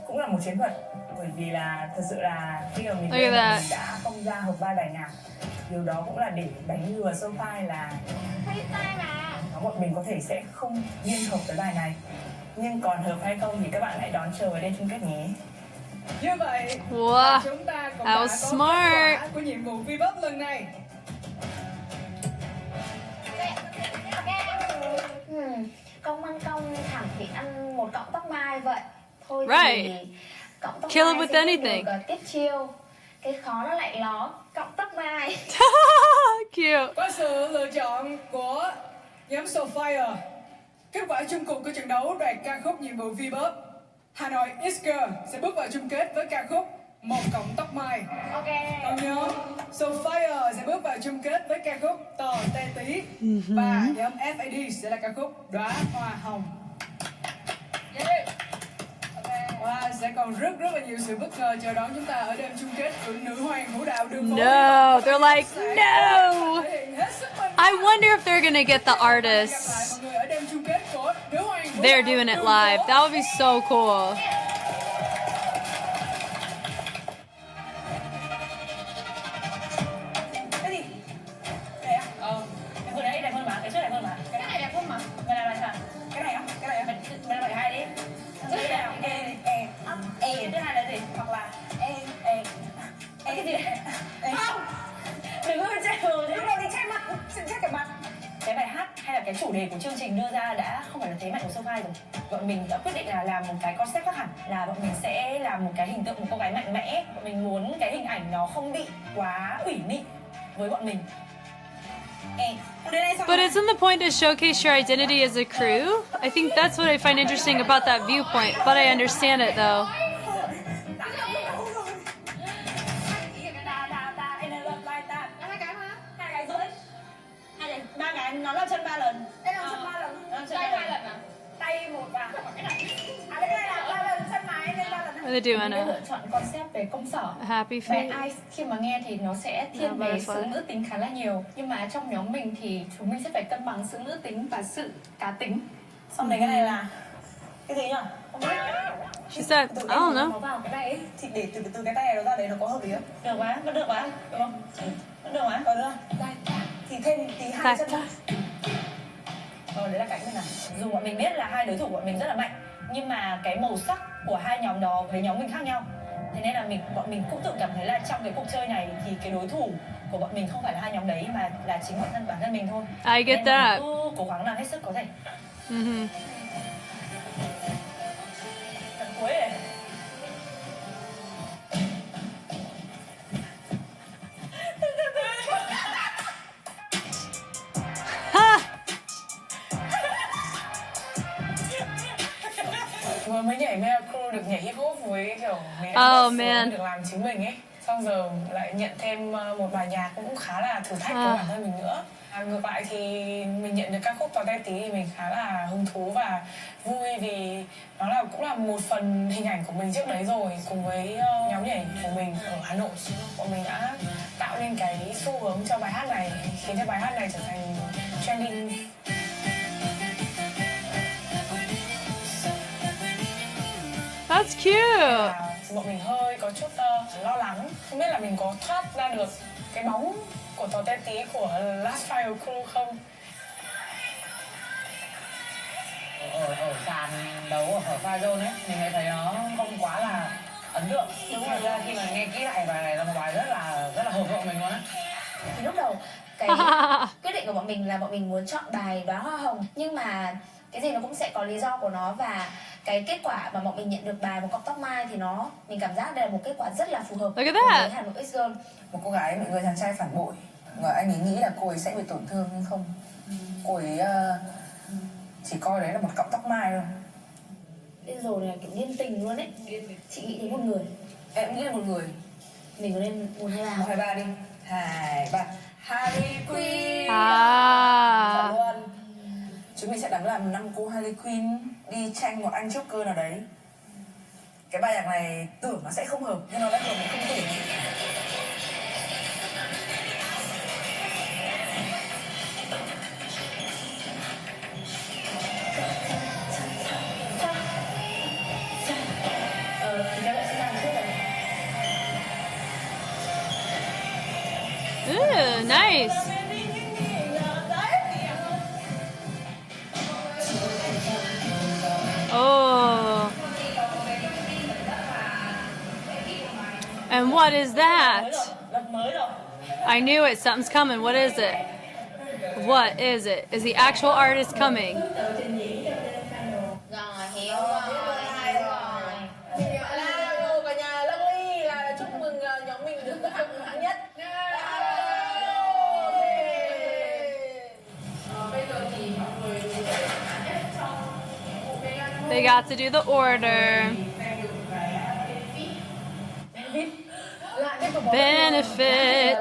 Cũng là một chiến thuật, bởi vì là thật sự là khi mà mình Look đã không ra hợp vai bài nhạc, điều đó cũng là để đánh lừa Soulfire là bọn mình có thể sẽ không liên hợp với bài này, nhưng còn hợp hay không thì các bạn hãy đón chờ vào đêm chung kết nhé. Như vậy, Wow. chúng ta cũng That đã was có smart. kết quả của nhiệm vụ V-Pop lần này. Công ăn công, thẳng thì ăn một cọng tóc mai vậy. Thôi Right. thì cọng tóc Kill mai it with sẽ anything. được tiếp chiêu. Cái khó nó lại ló cọng tóc mai. Cute. Có sự lựa chọn của nhóm Soulfire. Kết quả chung cuộc của trận đấu đoạt ca khúc nhiệm vụ V-Pop, HANOIXGIRLS sẽ bước vào chung kết với ca khúc Một Cọng Tóc Mai. Ok. Còn nhóm Soulfire sẽ bước vào chung kết với ca khúc Tò Te Tí. Và nhóm F.E.D sẽ là ca khúc Đóa Hoa Hồng. Yeah. Okay. Wow, sẽ còn rất là nhiều sự bất ngờ chờ đón chúng ta ở đêm chung kết của nữ hoàng vũ đạo đường phố. No, they're like, no! I wonder if they're gonna get the artists. They're doing it live. That would be so cool. Cái gì? Đây á? Cái vừa đấy đẹp hơn mà, cái trước đẹp hơn mà. Cái này đẹp hơn mà. Mày làm lại sao? Cái này á? Cái này á? Mày làm lại hai đi. Cái nào? E. Thứ hai là gì? Hoặc là E. Cái gì đấy? Không! Đừng có trêu, lúc đầu đi che mặt, che cả mặt. Cái bài hát hay là cái chủ đề của chương trình đưa ra đã không phải là thế mạnh của Sophie rồi. Bọn mình đã quyết định là làm một cái concept khác hẳn, là bọn mình sẽ làm một cái hình tượng một cô gái mạnh mẽ. Bọn mình muốn cái hình ảnh nó không bị quá ủy mị với bọn mình. But isn't the point to showcase your identity as a crew? I think that's what I find interesting about that viewpoint, but I understand it though. Ba cái nó làm chân 3 lần. Đây làm chân 3 lần. Tay 2 lần à? Tay 1 và cái này. Cái này là 3 lần, chân mái nên 3 lần. What are they doing? Mình lựa chọn concept về công sở. Happy Bài feet. Ice khi mà nghe thì nó sẽ thiên về sự nữ tính khá là nhiều. Nhưng mà trong nhóm mình thì chúng mình sẽ phải cân bằng sự nữ tính và sự cá tính. Xong đấy cái này là cái gì nhỉ? Không biết. She said, I don't know. Nó vào cái này ấy, thì để từ cái tay này nó ra đấy nó có hợp lý không? Được quá, vẫn được quá, được không? Vẫn được quá. Được. Đây, thì thêm tí 2 chân nữa. Đấy là cạnh này. Dù bọn mình biết là hai đối thủ của bọn mình rất là mạnh, nhưng mà cái màu sắc của hai nhóm đó với nhóm mình khác nhau. Thế nên là bọn mình cũng tự cảm thấy là trong cái cuộc chơi này thì cái đối thủ của bọn mình không phải là hai nhóm đấy mà là chính bản thân mình thôi. I get that. Cứ cố gắng làm hết sức có thể. Phần cuối này. Vừa mới nhảy Miracle được nhảy hip hop với kiểu mình được làm chính mình ấy, xong giờ lại nhận thêm một bài nhạc cũng khá là thử thách với bản thân mình nữa. Ngược lại thì mình nhận được ca khúc Tò Te Tí thì mình khá là hứng thú và vui vì nó cũng là một phần hình ảnh của mình trước đấy rồi, cùng với nhóm nhảy của mình ở Hà Nội. Bọn mình đã tạo nên cái xu hướng cho bài hát này, khiến cho bài hát này trở thành trending. That's cute. Bọn mình hơi có chút lo lắng, không biết là mình có thoát ra được cái bóng của Tò Te Tí của Last Fire Crew không? Ở sàn đấu ở Fire Zone ấy, mình thấy nó không quá là ấn tượng. Đúng rồi, ra khi mà nghe kỹ lại bài này là một bài rất là hợp với mình luôn á. Thì lúc đầu cái quyết định của bọn mình là bọn mình muốn chọn bài Đóa Hoa Hồng, nhưng mà cái gì nó cũng sẽ có lý do của nó, và cái kết quả mà bọn mình nhận được bài Một Cọng Tóc Mai thì mình cảm giác đây là một kết quả rất là phù hợp với HANOIXGIRLS. Một cô gái bị người chàng trai phản bội và anh ấy nghĩ là cô ấy sẽ bị tổn thương, nhưng không, cô ấy chỉ coi đấy là một cọng tóc mai thôi. Điên rồ này kiểu điên tình luôn ấy. Chị nghĩ đến một người. Em nghĩ là một người. Mình có lên 1, 2, 3. 1, 2, 3 đi. 2, 3. Harley Quinn. À. Luôn. Chúng mình sẽ đánh làm 5 cô Harley Quinn đi tranh một anh Joker nào đấy. Cái bài nhạc này tưởng nó sẽ không hợp, nhưng nó đã hợp, mình không tưởng. Thì các bạn sẽ làm trước này. Ooh, nice. Oh. And what is that? I knew it. Something's coming. What is it? What is it? Is the actual artist coming? They got to do the order. Benefit.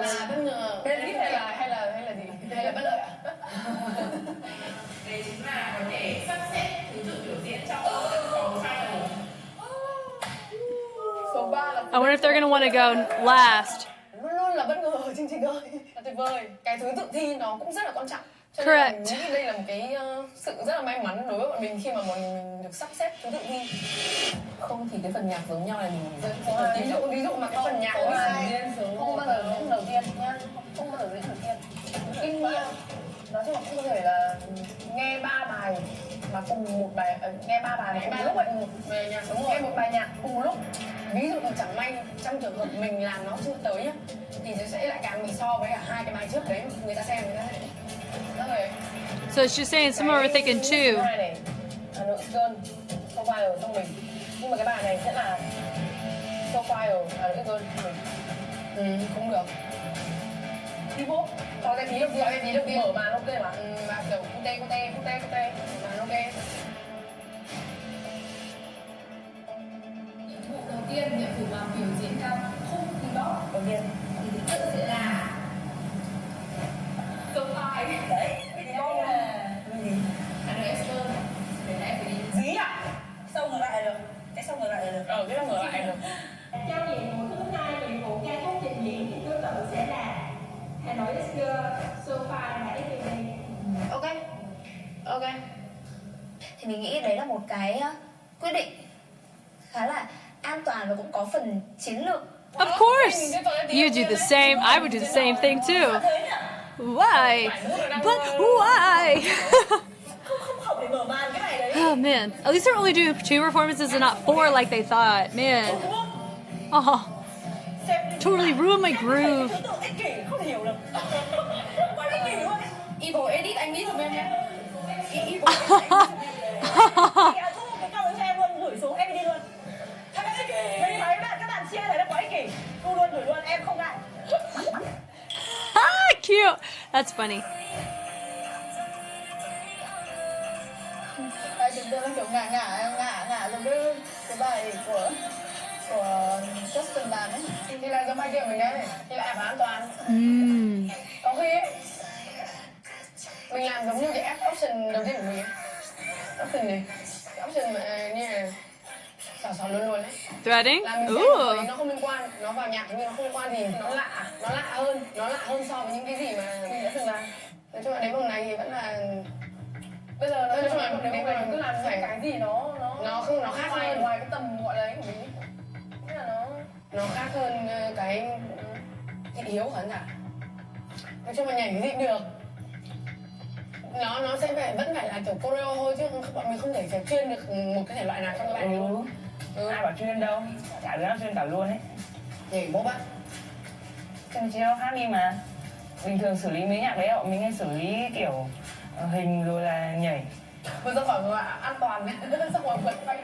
I wonder if they're gonna want to go last. Luôn luôn là bất ngờ chương trình ơi. Là tuyệt vời. Cái thứ tự thi nó cũng rất là quan trọng. Cho nên Correct. là mình nghĩ đây là một cái sự rất là may mắn đối với bọn mình khi mà bọn mình được sắp xếp thứ tự thi. Không thì cái phần nhạc giống nhau là mình rất Ví dụ mà cái phần nhạc không bao giờ đến đầu tiên nhá, không bao giờ đến đầu tiên. Kinh nghiệm nói chung là không thể là nghe 3 bài mà cùng một bài, nghe 3 bài cùng một lúc vậy, về nhạc đúng rồi, nghe một bài nhạc cùng một lúc. Ví dụ như chẳng may trong trường hợp mình làm nó chưa tới nhá, thì sẽ lại càng bị so với cả hai cái bài trước đấy, người ta xem người ta sẽ rồi. So she's saying some more were thinking too. Hai này, HANOIXGIRLS, Profile trong mình. Nhưng mà cái bài này sẽ là Profile, HANOIXGIRLS mình. Cũng được. Đi vô, có cái tí đầu tiên, mở màn ok mà. Mà kiểu cute. Màn ok. Nhiệm vụ đầu tiên, nhiệm vụ mà biểu diễn cao khung thì đó Đầu tiên thì thứ tự sẽ là Profile. đấy, Câu là HANOIXGIRLS. Để lại phải đi. Dí à? Sao ngược lại được? Cái sao ngược lại được? Cái ngửa lại được. Trong nhiệm vụ thứ hai, nhiệm vụ ca khúc trình diễn thì thứ tự sẽ là HANOIXGIRLS, Profile và F.E.D. Ok. Thì mình nghĩ đấy là một cái quyết định khá là an toàn và cũng có phần chiến lược. Of course, you do the same. I would do the same thing too. Why? But why? Không học để mở màn cái này đấy. Oh man, at least they're only doing 2 performances and not 4 like they thought. Man, oh, totally ruined my groove. Thứ tự ích kỷ không hiểu được. Quá ích kỷ luôn. Evil edit anh biết giùm em nhé. Cái thu cái câu đấy cho em luôn, gửi xuống em đi luôn. Thật là ích kỷ. Thấy các bạn chia thấy là quá ích kỷ. Thu luôn, gửi luôn, em không ngại. Ah, cute. That's funny. Bài chúng tôi là kiểu ngả giống cái bài của Justin làm ấy. Thì là giống bài kia của mình đấy. Thì là app an toàn. Có khi ấy, mình làm giống như cái option đầu tiên của mình ấy. Option gì? Cái option mà như là xỏ luôn đấy. Threading? Là mình Ooh. nó không liên quan, nó vào nhạc nhưng nó không liên quan gì, nó lạ hơn so với những cái gì mà mình đã từng làm. Nói chung là đến vòng này thì vẫn là bây giờ nói chung là đến vòng này mình cứ làm phải cái gì nó khác hơn ngoài cái tầm gọi là ấy của mình ấy. Nghĩa là nó khác hơn cái thị hiếu khán giả. Nói chung là nhảy cái gì cũng được. Nó sẽ vẫn phải là kiểu choreo thôi chứ bọn mình không thể kiểu chuyên được một cái thể loại nào trong các bạn luôn. Ai bảo chuyên đâu, cả đứa nào chuyên cả luôn ấy. Nhảy bốp á. Chân chiếu hát đi mà. Bình thường xử lý mấy nhạc đấy mình hay xử lý kiểu hình rồi là nhảy. Vừa ra khỏi người an toàn xong rồi vượt quay.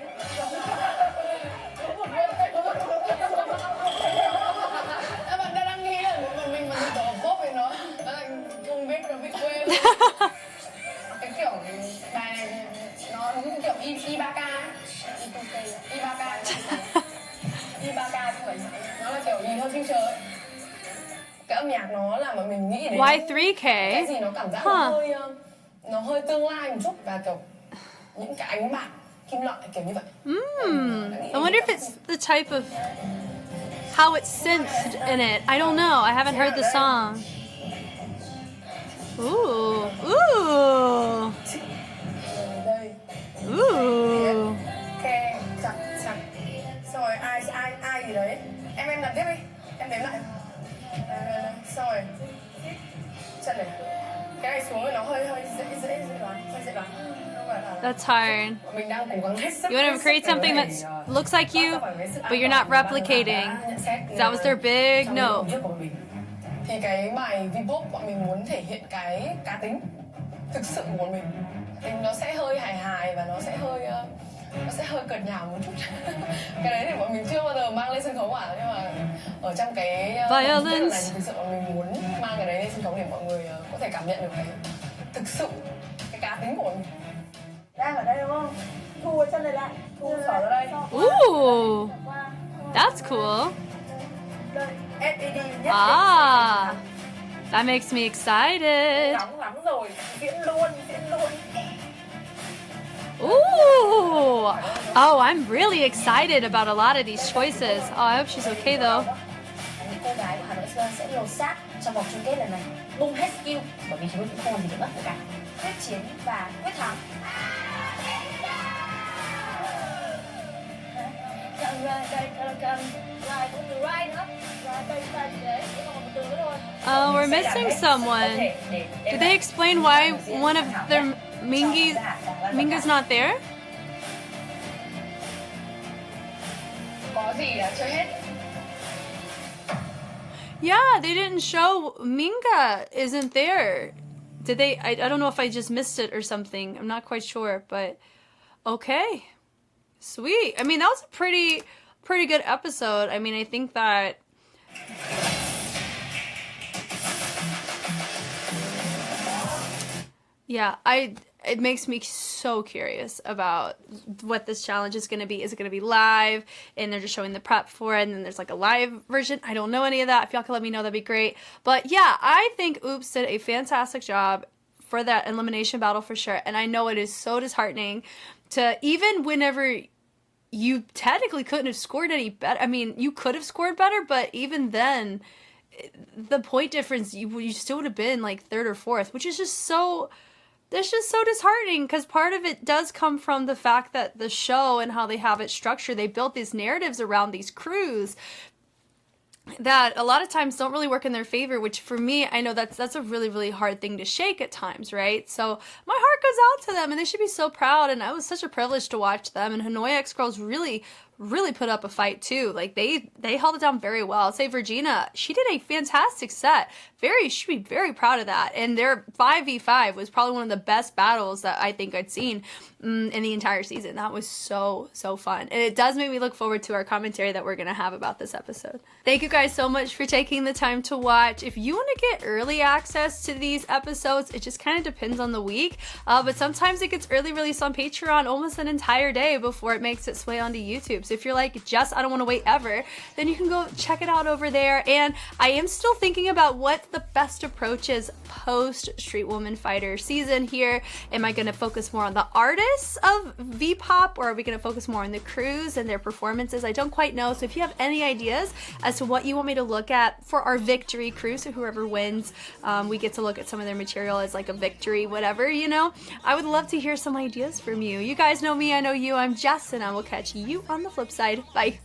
Các bạn đang nghĩ là mình mà tổ bốp thì nó là không biết nó bị quên. Cái kiểu bài này nó đúng kiểu I3K I3K chứ phải nó là kiểu nhìn hơn future ấy. Cái âm nhạc nó là mà mình nghĩ đến Why 3K? cái gì nó cảm giác nó hơi tương lai một chút và kiểu những cái ánh bạc kim loại kiểu như vậy. I wonder if it's the type of how it's synthed in it. I don't know. I haven't heard the song. Ooh, ooh, Đây. ooh. Khe chặt. Xong rồi ai gì đấy. Em làm tiếp đi. Em đếm lại. Xong rồi. Chân này. Cái này xuống rồi nó hơi dễ đoán. That's hard. Mình đang cố gắng hết sức. You want to create something that looks like you, but you're not replicating. That was their big note. Thì cái bài V-pop bọn mình muốn thể hiện cái cá tính thực sự của bọn mình. Nó sẽ hơi hài và nó sẽ hơi cợt nhả một chút. Cái đấy thì bọn mình chưa bao giờ mang lên sân khấu cả, nhưng mà ở trong cái Violence này thực sự bọn mình muốn mang cái đấy lên sân khấu để mọi người có thể cảm nhận được cái thực sự cái cá tính của mình. Đang ở đây đúng không? Thu cái chân này lại. Thu xỏ ra đây. Ooh, that's cool. Đây, F.E.D nhất. Ah, that makes me excited. Nóng lắm rồi. Diễn luôn. Ooh! Oh, I'm really excited about a lot of these choices. Oh, I hope she's okay though. Những cô gái của Hà Nội X sẽ lột xác trong vòng chung kết lần này, bung hết skill bởi vì chúng tôi cũng không làm gì để mất cả. Quyết chiến và quyết thắng. Oh, we're missing someone. Did they explain why one of their Minga's not there? Có gì là chưa hết. Yeah, they didn't show Minga isn't there. Did they? I don't know if I just missed it or something. I'm not quite sure, but okay. Sweet. I mean, that was a pretty good episode. I mean, I think that yeah, it makes me so curious about what this challenge is going to be. Is it going to be live and they're just showing the prep for it and then there's like a live version? I don't know any of that. If y'all could let me know, that'd be great. But yeah, I think Oops did a fantastic job for that elimination battle for sure. And I know it is so disheartening to, even whenever you technically couldn't have scored any better. I mean, you could have scored better, but even then, the point difference, you still would have been like third or fourth, which is just so... That's just so disheartening because part of it does come from the fact that the show and how they have it structured, they built these narratives around these crews that a lot of times don't really work in their favor, which for me, I know that's a really, really hard thing to shake at times, right? So my heart goes out to them and they should be so proud, and it was such a privilege to watch them, and HANOIXGIRLS really put up a fight too. Like they held it down very well. I'll say Virginia, she did a fantastic set. She should be very proud of that. And their 5v5 was probably one of the best battles that I think I'd seen in the entire season. That was so fun. And it does make me look forward to our commentary that we're going to have about this episode. Thank you guys so much for taking the time to watch. If you want to get early access to these episodes, it just kind of depends on the week. But sometimes it gets early released on Patreon almost an entire day before it makes its way onto YouTube. So if you're like, Jess, I don't want to wait ever, then you can go check it out over there. And I am still thinking about what the best approach is post Street Woman Fighter season here. Am I going to focus more on the artists of V-pop, or are we going to focus more on the crews and their performances? I don't quite know. So if you have any ideas as to what you want me to look at for our victory crew, so whoever wins, we get to look at some of their material as like a victory, whatever, you know, I would love to hear some ideas from you. You guys know me, I know you. I'm Jess, and I will catch you on the flip side. Bye.